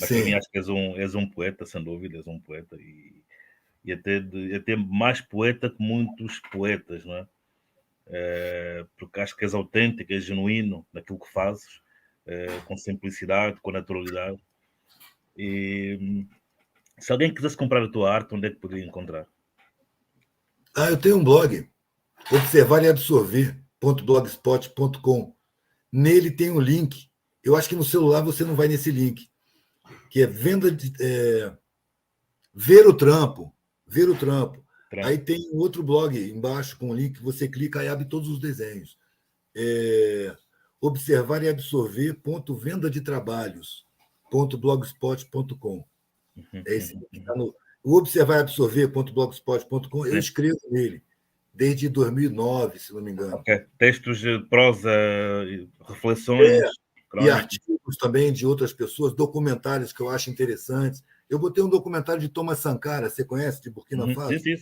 Mas Sim. para mim acho que és um poeta, sem dúvida, és um poeta e até mais poeta que muitos poetas, não é? Porque acho que és autêntico, és genuíno naquilo que fazes, com simplicidade, com naturalidade. E se alguém quisesse comprar a tua arte, onde é que poderia encontrar? Eu tenho um blog, observar e absorver.blogspot.com. Nele tem um link. Eu acho que no celular você não vai nesse link, que é venda de ver o trampo. Aí tem um outro blog embaixo com o link, você clica e abre todos os desenhos. Observar e absorver .vendadetrabalhos.blogspot.com. É esse que está no. O observar e absorver.blogspot.com, eu escrevo nele desde 2009, se não me engano. Okay. Textos de prosa, reflexões, e artigos também de outras pessoas, documentários que eu acho interessantes. Eu botei um documentário de Thomas Sankara, você conhece, de Burkina Faso? Sim.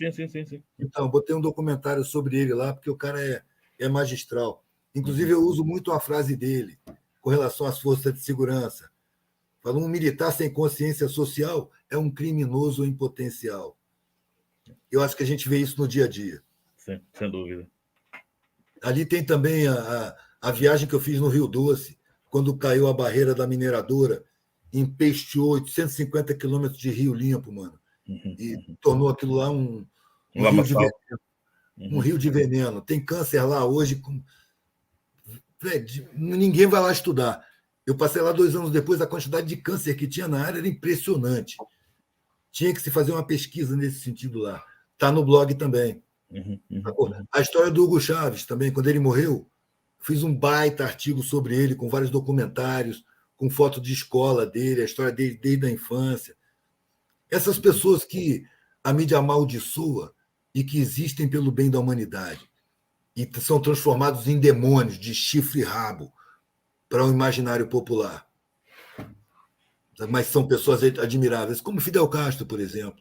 Então, botei um documentário sobre ele lá, porque o cara é magistral. Inclusive, eu uso muito a frase dele com relação às forças de segurança. Fala, um militar sem consciência social é um criminoso em potencial. Eu acho que a gente vê isso no dia a dia. Sim, sem dúvida. Ali tem também a viagem que eu fiz no Rio Doce, quando caiu a barreira da mineradora, empesteou 850 quilômetros de rio limpo, mano. E tornou aquilo lá um rio de veneno. Um rio de veneno. Tem câncer lá hoje. Ninguém vai lá estudar. Eu passei lá 2 anos depois, a quantidade de câncer que tinha na área era impressionante. Tinha que se fazer uma pesquisa nesse sentido lá. Está no blog também. A história do Hugo Chávez também, quando ele morreu, fiz um baita artigo sobre ele, com vários documentários, com foto de escola dele, a história dele desde a infância. Essas pessoas que a mídia amaldiçoa e que existem pelo bem da humanidade e são transformados em demônios de chifre e rabo para o imaginário popular. Mas são pessoas admiráveis, como Fidel Castro, por exemplo.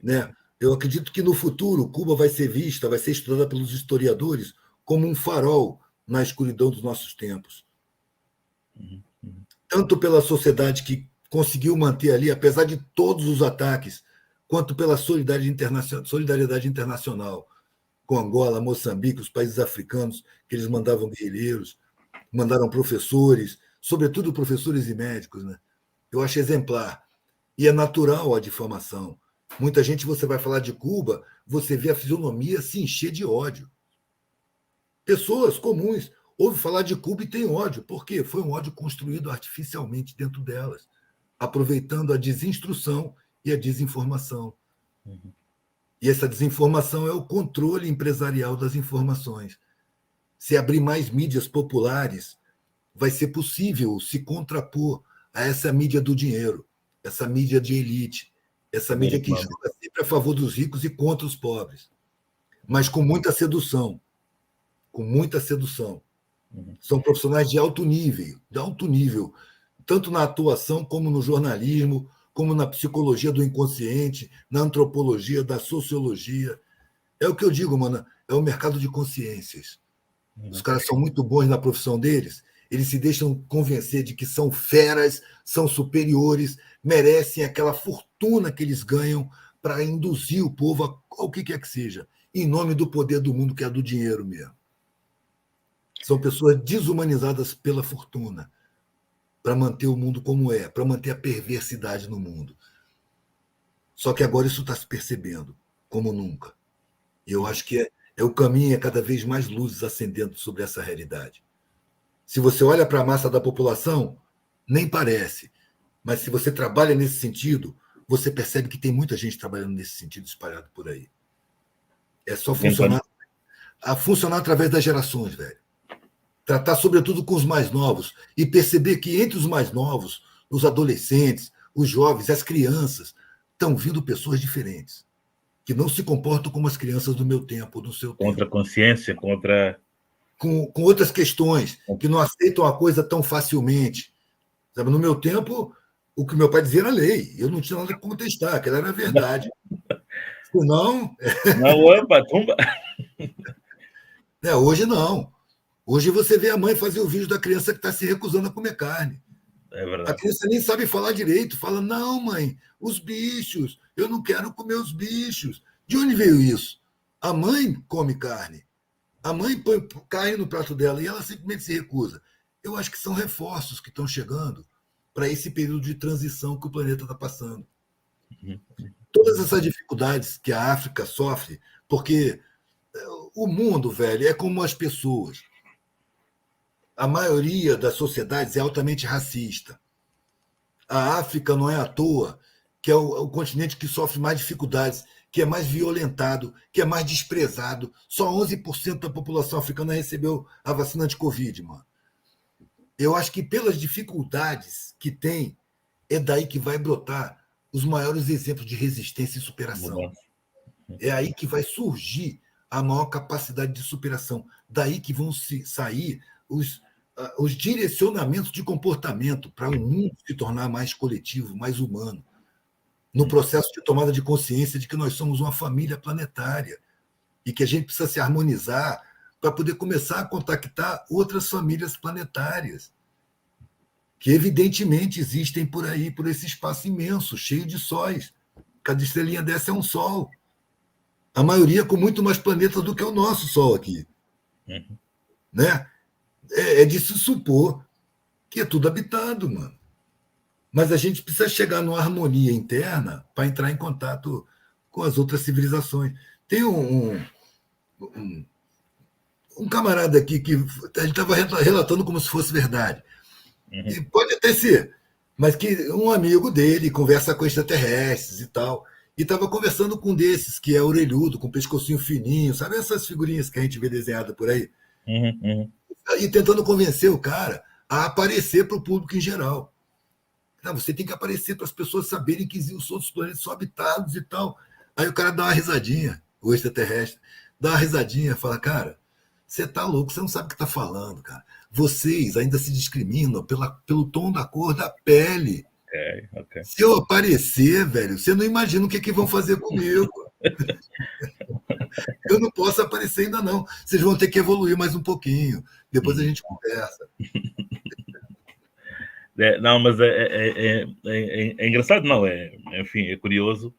Né? Eu acredito que no futuro Cuba vai ser vista, vai ser estudada pelos historiadores como um farol na escuridão dos nossos tempos. Tanto pela sociedade que conseguiu manter ali, apesar de todos os ataques, quanto pela solidariedade internacional com Angola, Moçambique, os países africanos, que eles mandavam guerrilheiros, mandaram professores, sobretudo professores e médicos. Né? Eu acho exemplar. E é natural a difamação. Muita gente, você vai falar de Cuba, você vê a fisionomia se encher de ódio. Pessoas comuns ouvem falar de Cuba e têm ódio. Por quê? Foi um ódio construído artificialmente dentro delas, aproveitando a desinstrução e a desinformação. E essa desinformação é o controle empresarial das informações. Se abrir mais mídias populares, vai ser possível se contrapor a essa mídia do dinheiro, essa mídia de elite, essa mídia que joga sempre a favor dos ricos e contra os pobres, mas com muita sedução. Com muita sedução. São profissionais de alto nível, tanto na atuação como no jornalismo, como na psicologia do inconsciente, na antropologia, da sociologia. É o que eu digo, mano, é o mercado de consciências. Os caras são muito bons na profissão deles, eles se deixam convencer de que são feras, são superiores, merecem aquela fortuna que eles ganham para induzir o povo ao que quer que seja, em nome do poder do mundo, que é do dinheiro mesmo. São pessoas desumanizadas pela fortuna, para manter o mundo como é, para manter a perversidade no mundo. Só que agora isso está se percebendo, como nunca. E eu acho que é o caminho, é cada vez mais luzes acendendo sobre essa realidade. Se você olha para a massa da população, nem parece. Mas se você trabalha nesse sentido, você percebe que tem muita gente trabalhando nesse sentido espalhado por aí. É só funcionar através das gerações, velho. Tratar, sobretudo, com os mais novos e perceber que entre os mais novos, os adolescentes, os jovens, as crianças, estão vindo pessoas diferentes, que não se comportam como as crianças do meu tempo, do seu tempo. Contra a consciência, contra... Com outras questões, que não aceitam a coisa tão facilmente. Sabe, no meu tempo, o que meu pai dizia era lei. Eu não tinha nada que contestar, aquela era a verdade. Senão... Não, opa, tumba! Hoje não. Hoje você vê a mãe fazer o vídeo da criança que está se recusando a comer carne. É verdade. A criança nem sabe falar direito. Fala, não, mãe, os bichos, eu não quero comer os bichos. De onde veio isso? A mãe come carne. A mãe põe carne no prato dela e ela simplesmente se recusa. Eu acho que são reforços que estão chegando para esse período de transição que o planeta está passando. Todas essas dificuldades que a África sofre, porque o mundo, velho, é como as pessoas. A maioria das sociedades é altamente racista. A África não é à toa que é o continente que sofre mais dificuldades, que é mais violentado, que é mais desprezado. Só 11% da população africana recebeu a vacina de Covid, mano. Eu acho que pelas dificuldades que tem, é daí que vai brotar os maiores exemplos de resistência e superação. É aí que vai surgir a maior capacidade de superação. Daí que vão sair os direcionamentos de comportamento para o mundo se tornar mais coletivo, mais humano, no processo de tomada de consciência de que nós somos uma família planetária e que a gente precisa se harmonizar para poder começar a contactar outras famílias planetárias, que evidentemente existem por aí, por esse espaço imenso, cheio de sóis. Cada estrelinha dessa é um sol. A maioria com muito mais planetas do que o nosso Sol aqui. Né? É de se supor que é tudo habitado, mano. Mas a gente precisa chegar numa harmonia interna para entrar em contato com as outras civilizações. Tem um camarada aqui que a gente estava relatando como se fosse verdade. E pode até ser, mas que um amigo dele conversa com extraterrestres e tal. E estava conversando com um desses, que é orelhudo, com pescocinho fininho, sabe essas figurinhas que a gente vê desenhada por aí? E tentando convencer o cara a aparecer para o público em geral. Não, você tem que aparecer para as pessoas saberem que os outros planetas são habitados e tal. Aí o cara dá uma risadinha, o extraterrestre, dá uma risadinha, fala, cara, você tá louco, você não sabe o que tá falando, cara. Vocês ainda se discriminam pelo tom da cor da pele. Okay. Se eu aparecer, velho, você não imagina o que vão fazer comigo. Eu não posso aparecer ainda não. Vocês vão ter que evoluir mais um pouquinho. Depois a gente conversa. Não, mas é engraçado, não, enfim, é curioso.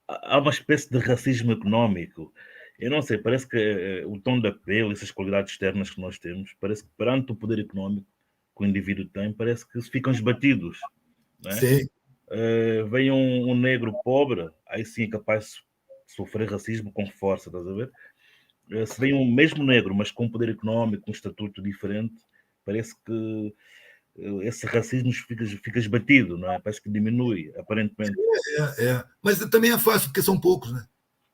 Há uma espécie de racismo económico. Eu não sei, parece que o tom da pele, essas qualidades externas que nós temos, parece que perante o poder económico que o indivíduo tem, parece que ficam esbatidos. Não é? Sim. Vem um negro pobre, aí sim é capaz de sofrer racismo com força, estás a ver? Se vem um mesmo negro, mas com poder económico, um estatuto diferente, parece que esse racismo fica esbatido, não é? Parece que diminui, aparentemente. Mas também é fácil, porque são poucos, né?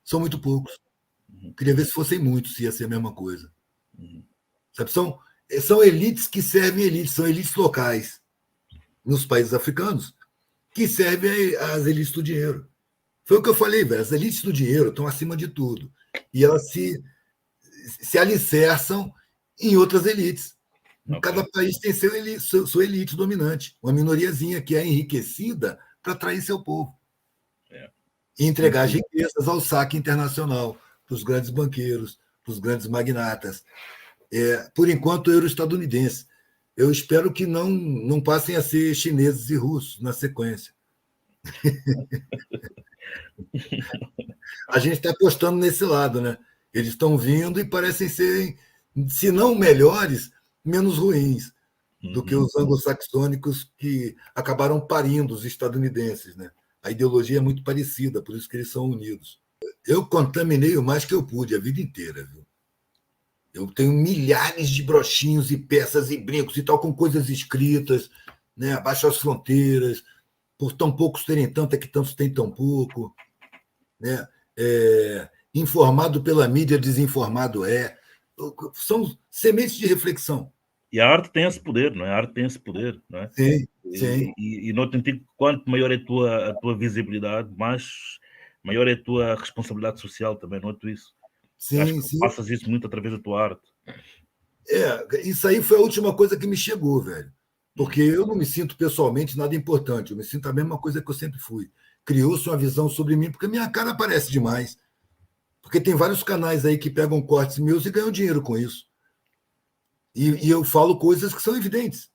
São muito poucos. Queria ver se fossem muitos, se ia ser a mesma coisa. Sabe? São elites que servem elites, são elites locais nos países africanos que servem às elites do dinheiro. Foi o que eu falei, velho. As elites do dinheiro estão acima de tudo. E elas se alicerçam em outras elites. Okay. Cada país tem sua elite dominante, uma minoriazinha que é enriquecida para atrair seu povo. E entregar as riquezas ao saque internacional, para os grandes banqueiros, para os grandes magnatas. Por enquanto, euro-estadunidense. Eu espero que não passem a ser chineses e russos na sequência. A gente está apostando nesse lado, né? Eles estão vindo e parecem ser, se não melhores, menos ruins do que os anglo-saxônicos que acabaram parindo os estadunidenses, né? A ideologia é muito parecida, por isso que eles são unidos. Eu contaminei o mais que eu pude a vida inteira, viu? Eu tenho milhares de brochinhos e peças e brincos e tal, com coisas escritas, né? Abaixo as fronteiras, por tão poucos terem tanto, é que tantos têm tão pouco, né? Informado pela mídia, desinformado é. São sementes de reflexão. E a arte tem esse poder, não é? A arte tem esse poder, não é? Sim, sim. E no sentido, quanto maior é a tua visibilidade, maior é a tua responsabilidade social também, não é tu isso? Sim, acho que sim. passas isso muito através da tua arte. Isso aí foi a última coisa que me chegou, velho. Porque eu não me sinto pessoalmente nada importante, eu me sinto a mesma coisa que eu sempre fui. Criou-se uma visão sobre mim, porque minha cara aparece demais. Porque tem vários canais aí que pegam cortes meus e ganham dinheiro com isso. E eu falo coisas que são evidentes.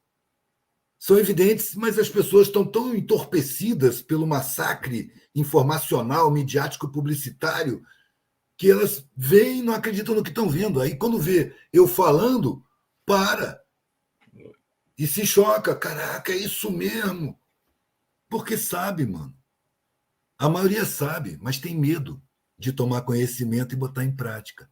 São evidentes, mas as pessoas estão tão entorpecidas pelo massacre informacional, midiático, publicitário, que elas veem e não acreditam no que estão vendo. Aí, quando vê eu falando, para. E se choca. Caraca, é isso mesmo. Porque sabe, mano. A maioria sabe, mas tem medo de tomar conhecimento e botar em prática.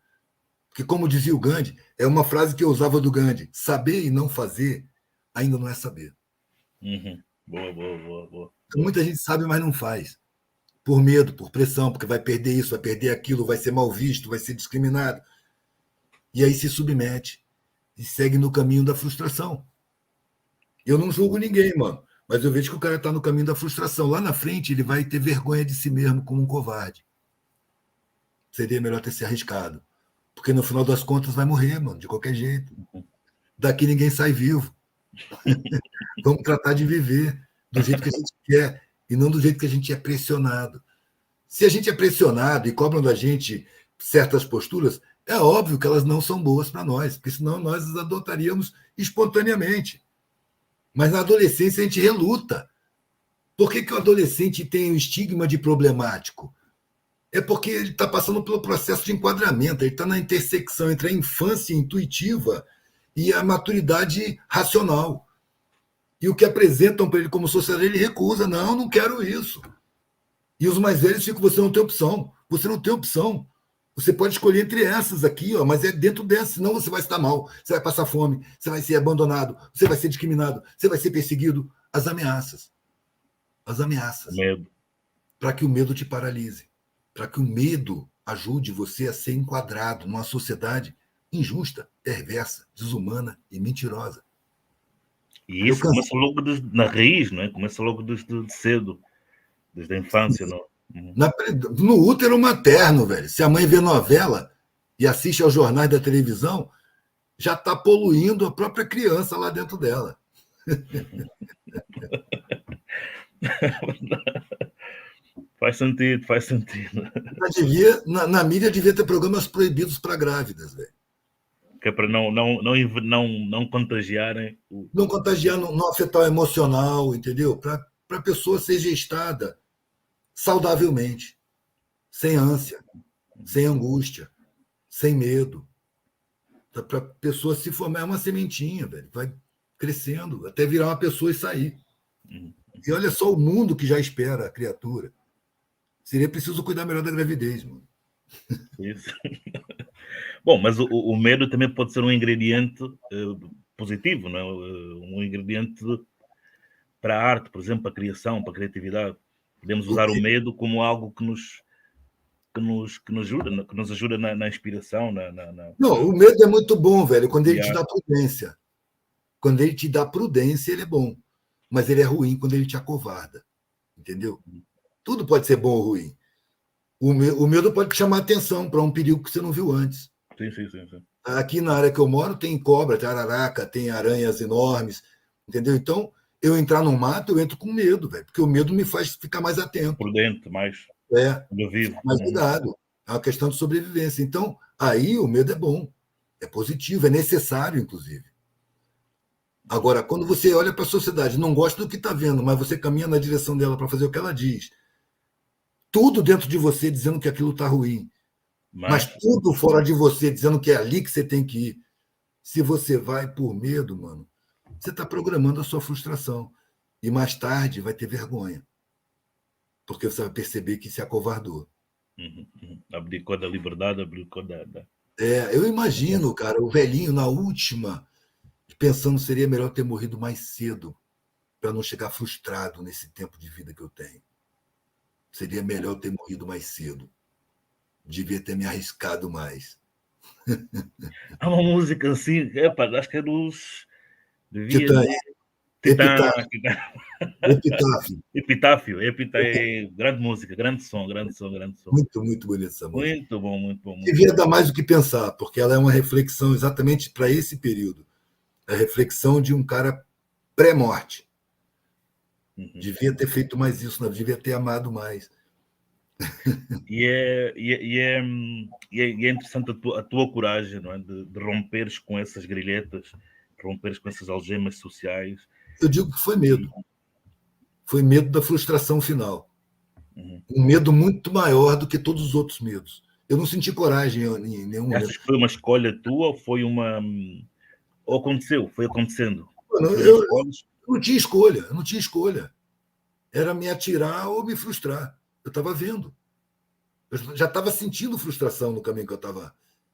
Porque, como dizia o Gandhi, é uma frase que eu usava do Gandhi: saber e não fazer ainda não é saber. Boa, boa, boa, boa, Então, boa. muita gente sabe, mas não faz. Por medo, por pressão, porque vai perder isso, vai perder aquilo, vai ser mal visto, vai ser discriminado. E aí se submete e segue no caminho da frustração. Eu não julgo ninguém, mano, mas eu vejo que o cara está no caminho da frustração. Lá na frente, ele vai ter vergonha de si mesmo como um covarde. Seria melhor ter se arriscado. Porque no final das contas vai morrer, mano, de qualquer jeito. Daqui ninguém sai vivo. Vamos tratar de viver do jeito que a gente quer e não do jeito que a gente é pressionado. Se a gente é pressionado e cobram da gente certas posturas, é óbvio que elas não são boas para nós, porque senão nós as adotaríamos espontaneamente. Mas na adolescência a gente reluta. Por que, que o adolescente tem o estigma de problemático? É porque ele está passando pelo processo de enquadramento, ele está na intersecção entre a infância intuitiva e a maturidade racional. E o que apresentam para ele como sociedade, ele recusa. Não, não quero isso. E os mais velhos ficam, você não tem opção. Você não tem opção. Você pode escolher entre essas aqui, ó, mas é dentro dessas, senão você vai estar mal, você vai passar fome, você vai ser abandonado, você vai ser discriminado, você vai ser perseguido. As ameaças. As ameaças. Medo. Para que o medo te paralise. Para que o medo ajude você a ser enquadrado numa sociedade injusta, perversa, desumana e mentirosa. E isso começa logo na raiz, não é? Começa logo desde cedo, desde a infância. Não? Uhum. No útero materno, velho. Se a mãe vê novela e assiste aos jornais da televisão, já está poluindo a própria criança lá dentro dela. Faz sentido, faz sentido. Na mídia devia ter programas proibidos para grávidas, velho. Que é para não contagiarem. Não contagiar, não afetar o emocional, entendeu? Para a pessoa ser gestada saudavelmente, sem ânsia, sem angústia, sem medo. Para a pessoa se formar é uma sementinha, velho. Vai crescendo até virar uma pessoa e sair. E olha só o mundo que já espera a criatura. Seria preciso cuidar melhor da gravidez, mano. Isso. Bom, mas o medo também pode ser um ingrediente positivo, não é? Um ingrediente para a arte, por exemplo, para a criação, para a criatividade. Podemos usar o medo como algo que nos ajuda na inspiração. Não, o medo é muito bom, velho, quando ele te dá prudência. Quando ele te dá prudência, ele é bom. Mas ele é ruim quando ele te acovarda. Entendeu? Tudo pode ser bom ou ruim. O medo pode te chamar atenção para um perigo que você não viu antes. Sim. Aqui na área que eu moro tem cobra, tem araraca, tem aranhas enormes, entendeu? Então, eu entrar no mato, eu entro com medo, velho, porque o medo me faz ficar mais atento. Prudente, mais vivo. Mais ligado. É uma questão de sobrevivência. Então, aí o medo é bom, é positivo, é necessário, inclusive. Agora, quando você olha para a sociedade, não gosta do que está vendo, mas você caminha na direção dela para fazer o que ela diz, tudo dentro de você dizendo que aquilo está ruim, mas tudo fora de você dizendo que é ali que você tem que ir. Se você vai por medo, mano, você está programando a sua frustração. E mais tarde vai ter vergonha. Porque você vai perceber que se acovardou. Abdicou da liberdade, abdicou da... Eu imagino, cara, o velhinho na última, pensando que seria melhor ter morrido mais cedo, para não chegar frustrado nesse tempo de vida que eu tenho. Seria melhor ter morrido mais cedo. Devia ter me arriscado mais. Há uma música assim, acho que é dos... Epitáfio. Grande música, grande som. Muito, muito bonita essa música. Muito bom. Devia dar mais do que pensar, porque ela é uma reflexão exatamente para esse período. A reflexão de um cara pré-morte. Devia ter feito mais isso, devia ter amado mais. E é interessante a tua coragem, não é? De romperes com essas grilhetas, de romperes com essas algemas sociais. Eu digo que foi medo. Foi medo da frustração final. Um medo muito maior do que todos os outros medos. Eu não senti coragem em nenhum momento. Achas que foi uma escolha tua ou foi uma... Ou aconteceu? Foi acontecendo? Eu não tinha escolha. Era me atirar ou me frustrar. Eu estava vendo. Eu já estava sentindo frustração no caminho que eu estava.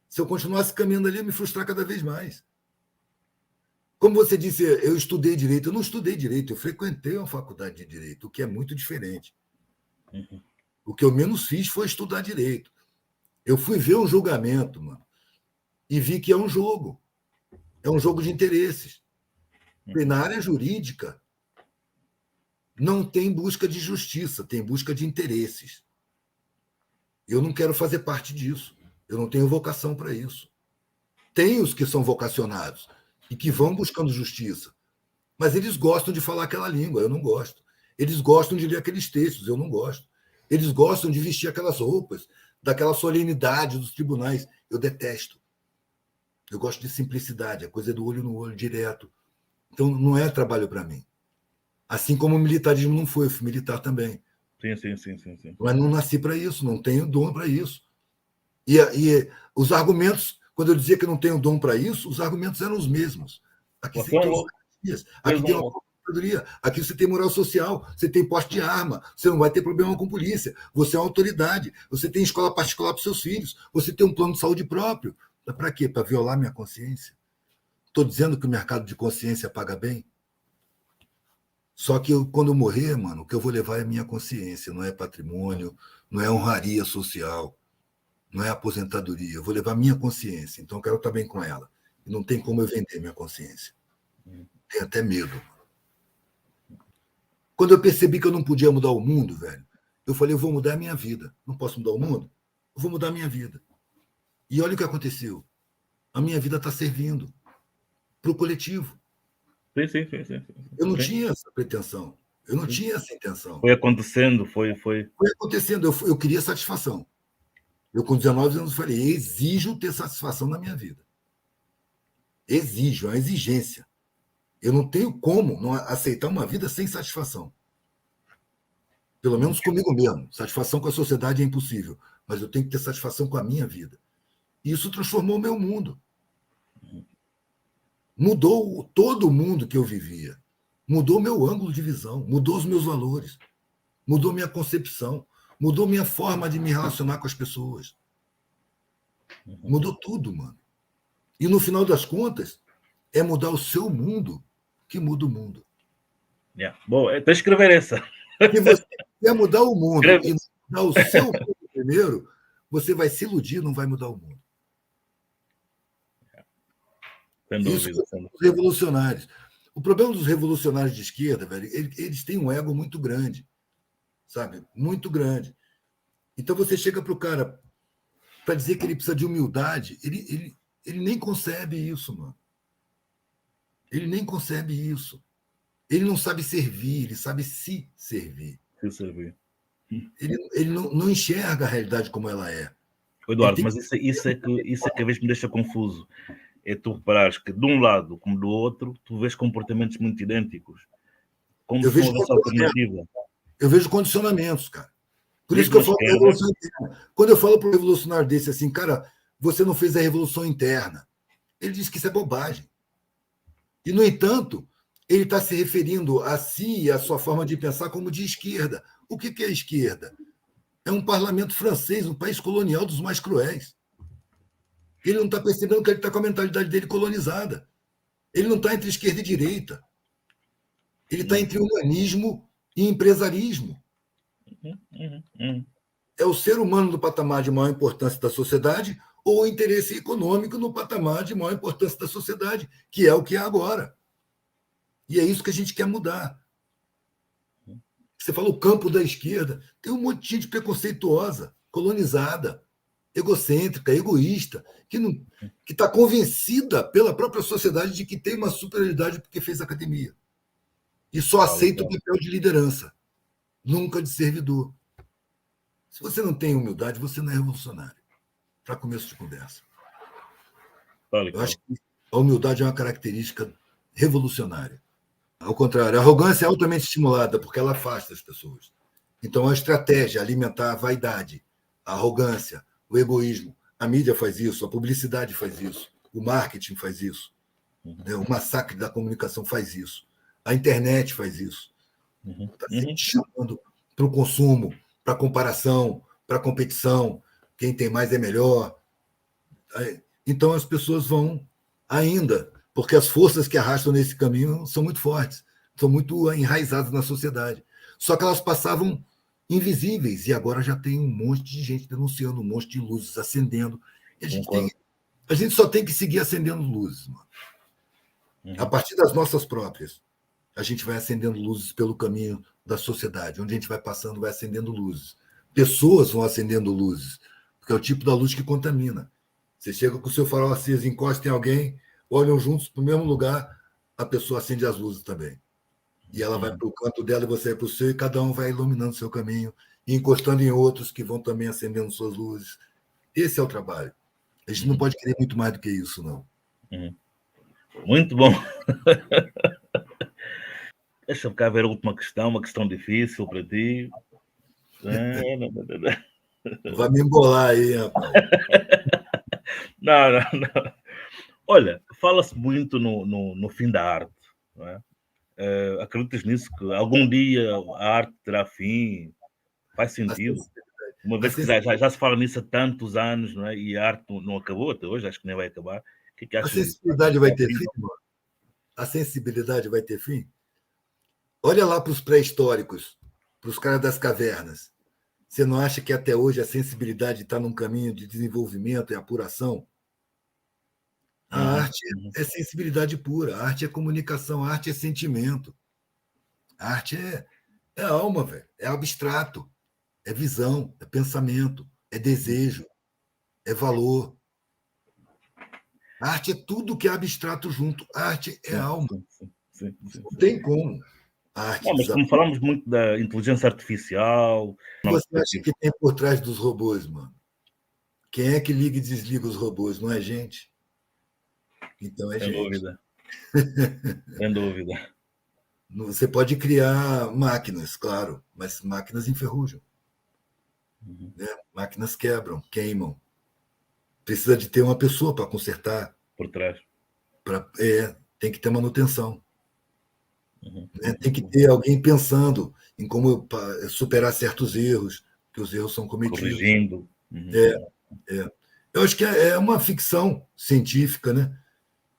Se eu continuasse caminhando ali, eu ia me frustrar cada vez mais. Como você disse, eu estudei direito. Eu não estudei direito, eu frequentei uma faculdade de direito, o que é muito diferente. Uhum. O que eu menos fiz foi estudar direito. Eu fui ver um julgamento, mano, e vi que é um jogo. É um jogo de interesses. E na área jurídica, não tem busca de justiça, tem busca de interesses. Eu não quero fazer parte disso. Eu não tenho vocação para isso. Tem os que são vocacionados e que vão buscando justiça, mas eles gostam de falar aquela língua, eu não gosto. Eles gostam de ler aqueles textos, eu não gosto. Eles gostam de vestir aquelas roupas, daquela solenidade dos tribunais, eu detesto. Eu gosto de simplicidade, a coisa é do olho no olho, direto. Então, não é trabalho para mim. Assim como o militarismo não foi, eu fui militar também. Sim. Mas não nasci para isso, não tenho dom para isso. E os argumentos, quando eu dizia que não tenho dom para isso, os argumentos eram os mesmos. Aqui você tem todas as garantias, aqui tem uma procuradoria, aqui você tem moral social, você tem porte de arma, você não vai ter problema com polícia, você é uma autoridade, você tem escola particular para seus filhos, você tem um plano de saúde próprio. Para quê? Para violar minha consciência? Estou dizendo que o mercado de consciência paga bem? Só que quando eu morrer, mano, o que eu vou levar é minha consciência, não é patrimônio, não é honraria social, não é aposentadoria. Eu vou levar minha consciência, então eu quero estar bem com ela. E não tem como eu vender minha consciência. Tenho até medo. Quando eu percebi que eu não podia mudar o mundo, velho, eu falei, eu vou mudar a minha vida. Não posso mudar o mundo? Eu vou mudar a minha vida. E olha o que aconteceu. A minha vida está servindo para o coletivo. Sim. Eu não tinha essa pretensão. Eu não tinha essa intenção. Foi acontecendo, foi. Foi acontecendo. Eu queria satisfação. Eu, com 19 anos, falei, exijo ter satisfação na minha vida. Exijo, é uma exigência. Eu não tenho como não aceitar uma vida sem satisfação. Pelo menos comigo mesmo. Satisfação com a sociedade é impossível. Mas eu tenho que ter satisfação com a minha vida. E isso transformou o meu mundo. Mudou todo o mundo que eu vivia. Mudou meu ângulo de visão, mudou os meus valores, mudou minha concepção, mudou minha forma de me relacionar com as pessoas. Mudou tudo, mano. E no final das contas, é mudar o seu mundo que muda o mundo. Bom, então escrever essa. Se você quer mudar o mundo e mudar o seu mundo primeiro, você vai se iludir, não vai mudar o mundo. Isso são os revolucionários. O problema dos revolucionários de esquerda, velho, eles têm um ego muito grande, sabe? Muito grande. Então você chega para o cara para dizer que ele precisa de humildade, ele nem concebe isso, mano. Ele nem concebe isso. Ele não sabe servir, ele sabe se servir. Se servir. Ele não enxerga a realidade como ela é. Eduardo, mas isso é que às vezes me deixa confuso. É tu reparares que de um lado como do outro, tu vês comportamentos muito idênticos. Como se não houvesse alternativa. Eu vejo condicionamentos, cara. Por isso que eu falo da revolução interna. Quando eu falo para o revolucionário desse assim, cara, você não fez a revolução interna. Ele diz que isso é bobagem. E, no entanto, ele está se referindo a si e a sua forma de pensar como de esquerda. O que é a esquerda? É um parlamento francês, um país colonial dos mais cruéis. Ele não está percebendo que ele está com a mentalidade dele colonizada. Ele não está entre esquerda e direita. Ele está entre humanismo e empresarismo. É o ser humano no patamar de maior importância da sociedade ou o interesse econômico no patamar de maior importância da sociedade, que é o que é agora. E é isso que a gente quer mudar. Você fala o campo da esquerda, tem um monte de gente preconceituosa, colonizada, egocêntrica, egoísta, que está convencida pela própria sociedade de que tem uma superioridade porque fez academia. E só aceita o papel de liderança, nunca de servidor. Se você não tem humildade, você não é revolucionário. Para começo de conversa. Eu acho que a humildade é uma característica revolucionária. Ao contrário, a arrogância é altamente estimulada porque ela afasta as pessoas. Então, a estratégia é alimentar a vaidade, a arrogância, o egoísmo. A mídia faz isso, a publicidade faz isso, o marketing faz isso, o massacre da comunicação faz isso, a internet faz isso. Está sempre chamando para o consumo, para a comparação, para a competição. Quem tem mais é melhor. Então, as pessoas vão ainda, porque as forças que arrastam nesse caminho são muito fortes, são muito enraizadas na sociedade. Só que elas passavam invisíveis, e agora já tem um monte de gente denunciando, um monte de luzes acendendo. E a gente só tem que seguir acendendo luzes, mano. A partir das nossas próprias, a gente vai acendendo luzes pelo caminho da sociedade. Onde a gente vai passando, vai acendendo luzes. Pessoas vão acendendo luzes, porque é o tipo da luz que contamina. Você chega com o seu farol aceso, encosta em alguém, olham juntos para o mesmo lugar, a pessoa acende as luzes também. E ela vai para o canto dela e você vai para o seu, e cada um vai iluminando o seu caminho, e encostando em outros que vão também acendendo suas luzes. Esse é o trabalho. A gente não pode querer muito mais do que isso, não. Muito bom. Deixa-me cá ver a última questão, uma questão difícil para ti. Vai me embolar aí, rapaz. Não. Olha, fala-se muito no fim da arte, não é? Acreditas nisso? Que algum dia a arte terá fim? Faz sentido? Uma vez que já se fala nisso há tantos anos, não é? E a arte não acabou até hoje, acho que nem vai acabar. O que A achas disso? sensibilidade vai ter fim, mano? A sensibilidade vai ter fim? Olha lá para os pré-históricos, para os caras das cavernas. Você não acha que até hoje a sensibilidade está num caminho de desenvolvimento e apuração? A arte é sensibilidade pura, a arte é comunicação, a arte é sentimento. A arte é alma, velho. É abstrato, é visão, é pensamento, é desejo, é valor. A arte é tudo que é abstrato junto. A arte é alma. Sim. Não tem como. A arte Não, mas como falamos muito da inteligência artificial... O que você acha que tem por trás dos robôs, mano? Quem é que liga e desliga os robôs? Não é gente? Então é Sem gente. dúvida. Sem dúvida. Você pode criar máquinas, claro, mas máquinas enferrujam. Né? Máquinas quebram, queimam. Precisa de ter uma pessoa para consertar. Por trás. Tem que ter manutenção. Né? Tem que ter alguém pensando em como superar certos erros, que os erros são cometidos. Corrigindo. Eu acho que é uma ficção científica, né?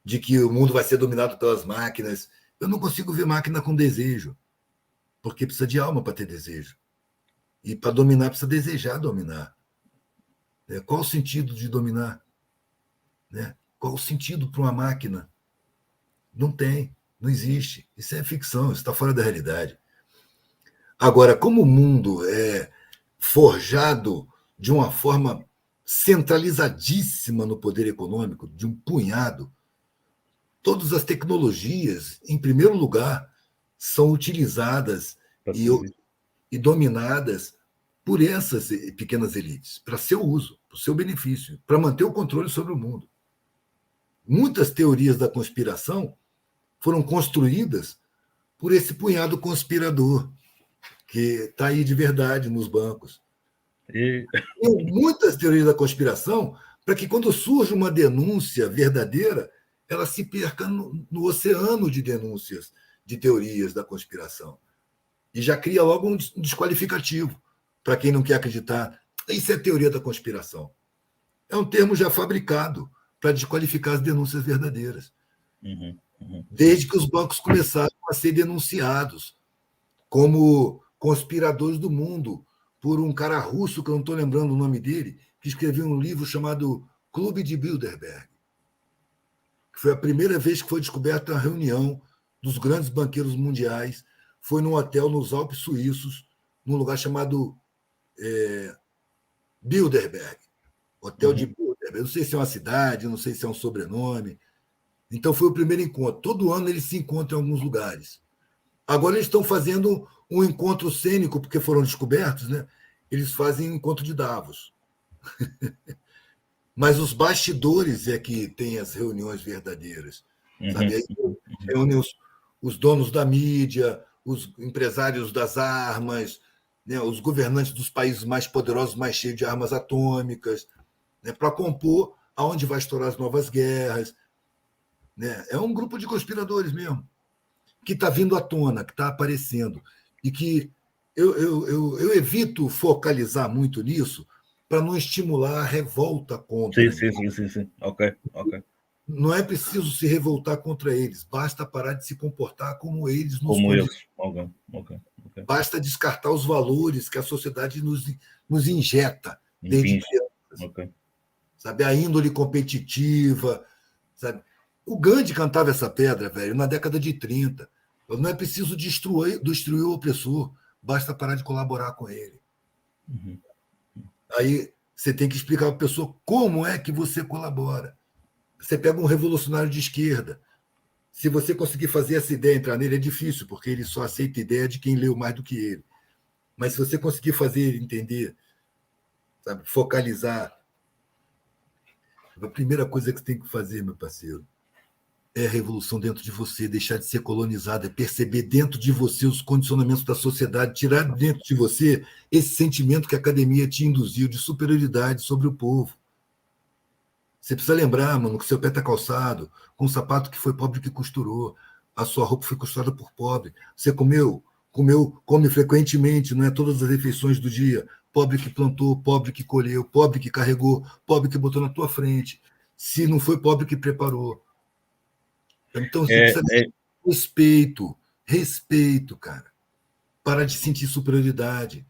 De que o mundo vai ser dominado pelas máquinas. Eu não consigo ver máquina com desejo, porque precisa de alma para ter desejo. E para dominar, precisa desejar dominar. Qual o sentido de dominar? Né? Qual o sentido para uma máquina? Não tem, não existe. Isso é ficção, isso está fora da realidade. Agora, como o mundo é forjado de uma forma centralizadíssima no poder econômico, de um punhado, todas as tecnologias, em primeiro lugar, são utilizadas e dominadas por essas pequenas elites, para seu uso, para o seu benefício, para manter o controle sobre o mundo. Muitas teorias da conspiração foram construídas por esse punhado conspirador, que está aí de verdade nos bancos. Tem muitas teorias da conspiração para que, quando surge uma denúncia verdadeira, ela se perca no oceano de denúncias de teorias da conspiração. E já cria logo um desqualificativo para quem não quer acreditar. Isso é teoria da conspiração. É um termo já fabricado para desqualificar as denúncias verdadeiras. Desde que os bancos começaram a ser denunciados como conspiradores do mundo por um cara russo, que eu não estou lembrando o nome dele, que escreveu um livro chamado Clube de Bilderberg. Foi a primeira vez que foi descoberta a reunião dos grandes banqueiros mundiais. Foi num hotel nos Alpes Suíços, num lugar chamado Bilderberg. Hotel de Bilderberg. Eu não sei se é uma cidade, não sei se é um sobrenome. Então foi o primeiro encontro. Todo ano eles se encontram em alguns lugares. Agora eles estão fazendo um encontro cênico, porque foram descobertos, né? Eles fazem um encontro de Davos. Mas os bastidores é que tem as reuniões verdadeiras. Sabe? Aí reúnem os donos da mídia, os empresários das armas, né? Os governantes dos países mais poderosos, mais cheios de armas atômicas, né? Para compor aonde vai estourar as novas guerras. Né? É um grupo de conspiradores mesmo, que está vindo à tona, que está aparecendo. E que eu evito focalizar muito nisso, para não estimular a revolta contra. Sim. Ok. Não é preciso se revoltar contra eles, basta parar de se comportar como eles nos Como condicionam. eles. Ok. Basta descartar os valores que a sociedade nos injeta desde Impinge. crianças. Ok. Sabe? A índole competitiva. Sabe? O Gandhi cantava essa pedra, velho, na década de 30. Não é preciso destruir o opressor, basta parar de colaborar com ele. Uhum. Aí você tem que explicar para a pessoa como é que você colabora. Você pega um revolucionário de esquerda. Se você conseguir fazer essa ideia entrar nele, é difícil, porque ele só aceita ideia de quem leu mais do que ele. Mas se você conseguir fazer ele entender, sabe, focalizar, a primeira coisa que você tem que fazer, meu parceiro, é a revolução dentro de você, deixar de ser colonizado, é perceber dentro de você os condicionamentos da sociedade, tirar dentro de você esse sentimento que a academia te induziu de superioridade sobre o povo. Você precisa lembrar, mano, que seu pé está calçado, com um sapato que foi pobre que costurou, a sua roupa foi costurada por pobre. Você come frequentemente, não é todas as refeições do dia. Pobre que plantou, pobre que colheu, pobre que carregou, pobre que botou na tua frente. Se não foi pobre que preparou. Então você É, precisa é, de respeito, cara. Para de sentir superioridade.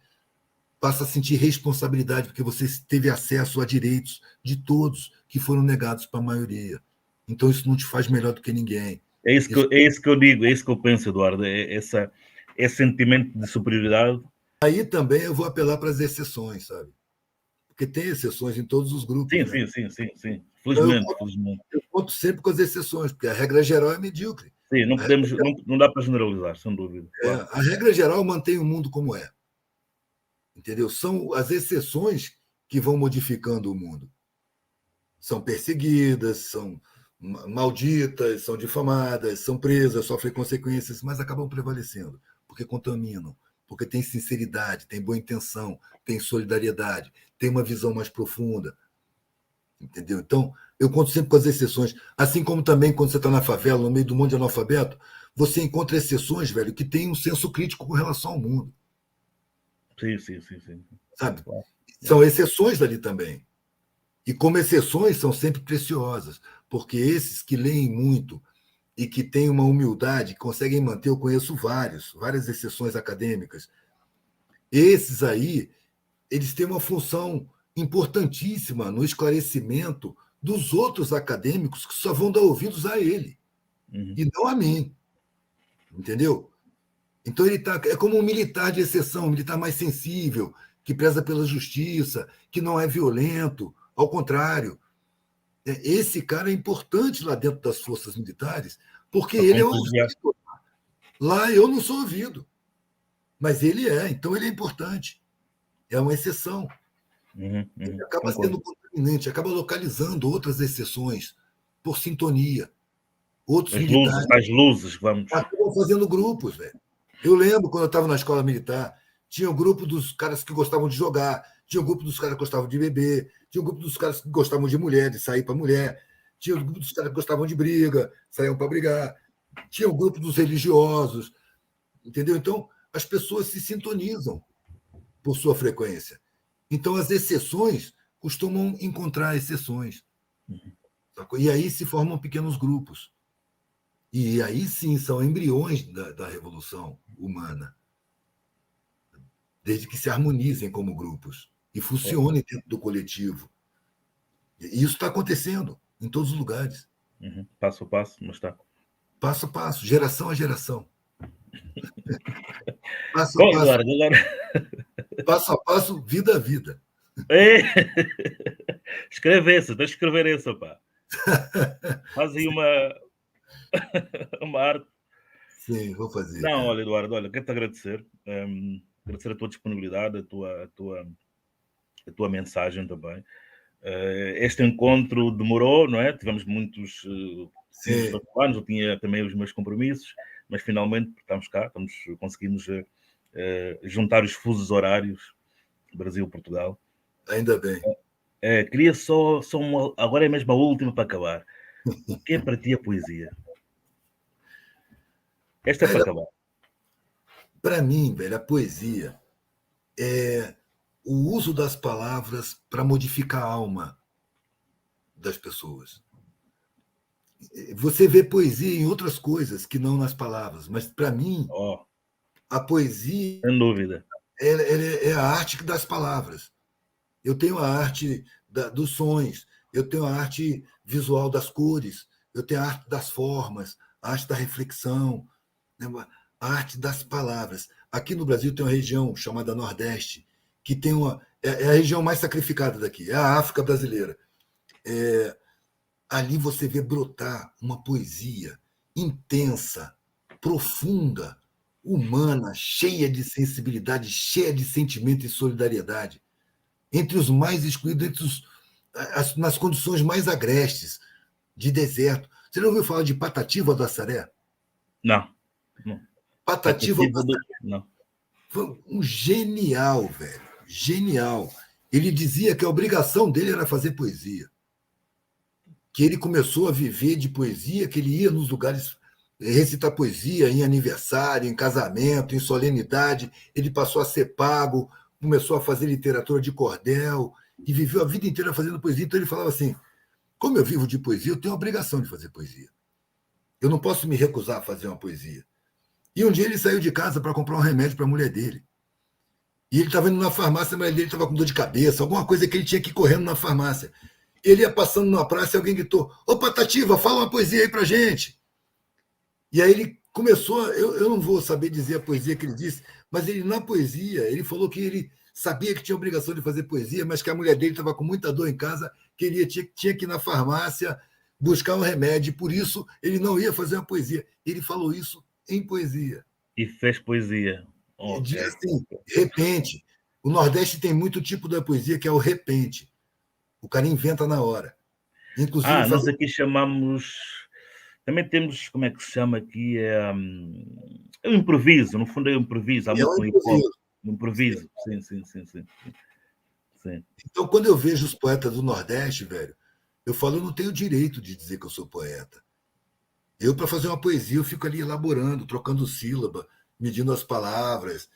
Passa a sentir responsabilidade, porque você teve acesso a direitos de todos que foram negados para a maioria. Então, isso não te faz melhor do que ninguém. Isso... é isso que eu digo, é isso que eu penso, Eduardo. Esse sentimento de superioridade. Aí também eu vou apelar para as exceções, sabe? Porque tem exceções em todos os grupos, né? Sim. Então, Felizmente. eu conto sempre com as exceções, porque a regra geral é medíocre. Sim, não podemos, não dá para generalizar, sem dúvida. Claro. A regra geral mantém o mundo como é. Entendeu? São as exceções que vão modificando o mundo. São perseguidas, são malditas, são difamadas, são presas, sofrem consequências, mas acabam prevalecendo, porque contaminam, porque tem sinceridade, tem boa intenção, tem solidariedade, tem uma visão mais profunda. Entendeu? Então, eu conto sempre com as exceções. Assim como também quando você está na favela, no meio do monte de analfabeto, você encontra exceções, velho, que têm um senso crítico com relação ao mundo. Sim. Sabe? Claro. São exceções dali também. E como exceções são sempre preciosas, porque esses que leem muito e que têm uma humildade, conseguem manter, eu conheço várias exceções acadêmicas. Esses aí, eles têm uma função importantíssima no esclarecimento dos outros acadêmicos que só vão dar ouvidos a ele, e não a mim. Entendeu? Então ele é como um militar de exceção, um militar mais sensível, que preza pela justiça, que não é violento, ao contrário. Esse cara é importante lá dentro das forças militares, porque Só com ele é entusiasmo. ouvido. Lá eu não sou ouvido, mas ele é, então ele é importante. É uma exceção. Ele acaba sendo Concordo. contaminante, acaba localizando outras exceções por sintonia. Outros militares As luzes, vamos. acabam fazendo grupos, velho. Eu lembro quando eu estava na escola militar, tinha o grupo dos caras que gostavam de jogar, tinha o grupo dos caras que gostavam de beber, tinha o grupo dos caras que gostavam de mulher, de sair para mulher, tinha o grupo dos caras que gostavam de briga, saíam para brigar, tinha o grupo dos religiosos, entendeu? Então, as pessoas se sintonizam por sua frequência. Então, as exceções costumam encontrar exceções. E aí se formam pequenos grupos. E aí sim são embriões da revolução humana, desde que se harmonizem como grupos e funcionem dentro do coletivo. E isso está acontecendo em todos os lugares. Passo a passo, mas está. Passo a passo, geração a geração. Passo a Bom, passo, Eduardo, agora. passo a passo, vida a vida. Escreve essa, deixa eu escrever essa, pá. Faz aí uma arte. Sim, vou fazer, Não, cara. olha, Eduardo, olha, quero-te agradecer. Agradecer a tua disponibilidade, a tua mensagem também. Este encontro demorou, não é? Tivemos muitos planos, eu tinha também os meus compromissos, mas finalmente estamos cá, conseguimos juntar os fusos horários Brasil-Portugal. Ainda bem. Queria só agora é mesmo a última para acabar. O que é para ti a poesia? Esta é para acabar. Para mim, velho, a poesia é o uso das palavras para modificar a alma das pessoas. Você vê poesia em outras coisas que não nas palavras, mas para mim, Oh, a poesia sem dúvida. é a arte das palavras. Eu tenho a arte dos sons, eu tenho a arte visual das cores, eu tenho a arte das formas, a arte da reflexão, né? A arte das palavras. Aqui no Brasil tem uma região chamada Nordeste, que tem é a região mais sacrificada daqui, é a África brasileira. Ali você vê brotar uma poesia intensa, profunda, humana, cheia de sensibilidade, cheia de sentimento e solidariedade. Entre os mais excluídos, nas condições mais agrestes, de deserto. Você não ouviu falar de Patativa do Assaré? Não. Não. Patativa do Assaré não. foi um genial, velho. Genial. Ele dizia que a obrigação dele era fazer poesia. Que ele começou a viver de poesia, que ele ia nos lugares recitar poesia em aniversário, em casamento, em solenidade. Ele passou a ser pago, começou a fazer literatura de cordel e viveu a vida inteira fazendo poesia. Então ele falava assim: como eu vivo de poesia, eu tenho a obrigação de fazer poesia. Eu não posso me recusar a fazer uma poesia. E um dia ele saiu de casa para comprar um remédio para a mulher dele. E ele estava indo na farmácia, a mulher dele estava com dor de cabeça, alguma coisa que ele tinha que ir correndo na farmácia. Ele ia passando na praça e alguém gritou: ô Patativa, fala uma poesia aí pra gente. E aí ele começou, eu não vou saber dizer a poesia que ele disse, mas ele, na poesia, ele falou que ele sabia que tinha obrigação de fazer poesia, mas que a mulher dele estava com muita dor em casa, que ele tinha que ir na farmácia buscar um remédio, e por isso ele não ia fazer uma poesia. Ele falou isso em poesia. E fez poesia. Okay. Diz assim, repente. O Nordeste tem muito tipo da poesia que é o repente. O cara inventa na hora. Inclusive, nós aqui chamamos... Também temos, como é que se chama aqui? É o improviso, no fundo é o improviso. Há muito no hip-hop. Improviso, sim. Então, quando eu vejo os poetas do Nordeste, velho, eu falo, eu não tenho direito de dizer que eu sou poeta. Eu, para fazer uma poesia, eu fico ali elaborando, trocando sílaba, medindo as palavras,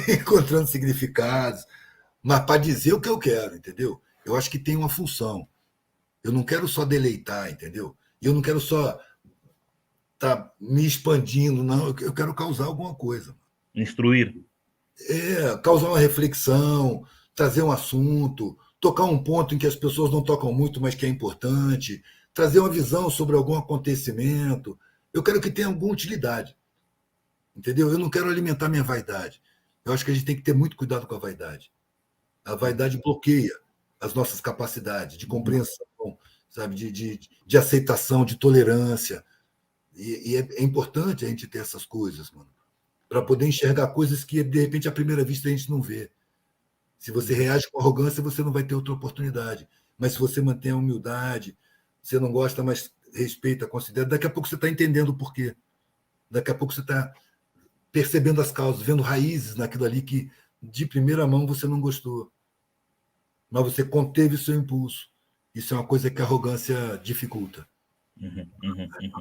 encontrando significados, mas para dizer o que eu quero, entendeu? Eu acho que tem uma função. Eu não quero só deleitar, entendeu? E eu não quero só estar me expandindo, não. Eu quero causar alguma coisa. Instruir. Causar uma reflexão, trazer um assunto, tocar um ponto em que as pessoas não tocam muito, mas que é importante, trazer uma visão sobre algum acontecimento. Eu quero que tenha alguma utilidade. Entendeu? Eu não quero alimentar minha vaidade. Eu acho que a gente tem que ter muito cuidado com a vaidade. A vaidade bloqueia as nossas capacidades de compreensão, sabe, de aceitação, de tolerância. E é importante a gente ter essas coisas, mano, para poder enxergar coisas que, de repente, à primeira vista, a gente não vê. Se você reage com arrogância, você não vai ter outra oportunidade. Mas se você mantém a humildade, você não gosta, mas respeita, considera, daqui a pouco você está entendendo o porquê. Daqui a pouco você está percebendo as causas, vendo raízes naquilo ali que, de primeira mão, você não gostou. Mas você conteve o seu impulso. Isso é uma coisa que a arrogância dificulta.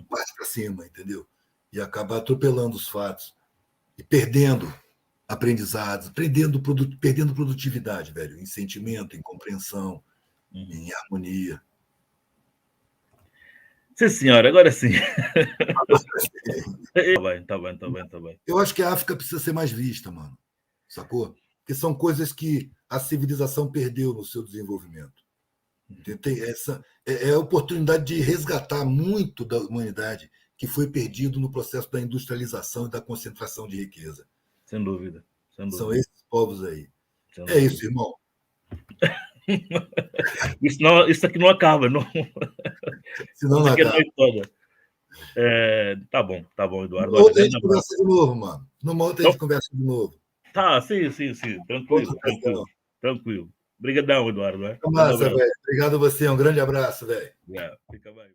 Parte para cima, entendeu? E acaba atropelando os fatos e perdendo aprendizados, perdendo produtividade, velho, em sentimento, em compreensão, em harmonia. Sim, senhora, agora sim. Tá bem. Eu acho que a África precisa ser mais vista, mano. Sacou? Porque são coisas que a civilização perdeu no seu desenvolvimento. Tem essa é a oportunidade de resgatar muito da humanidade que foi perdido no processo da industrialização e da concentração de riqueza. Sem dúvida. São esses povos aí. É isso, irmão. Isso aqui não acaba, não. Senão não acaba. Toda. Tá bom, Eduardo. Numa outra a gente conversa de novo, mano. Numa outra a gente conversa de novo. Tá, sim. Tranquilo. Obrigadão, Eduardo. Massa, velho. Obrigado a você. Um grande abraço, velho. Fica bem.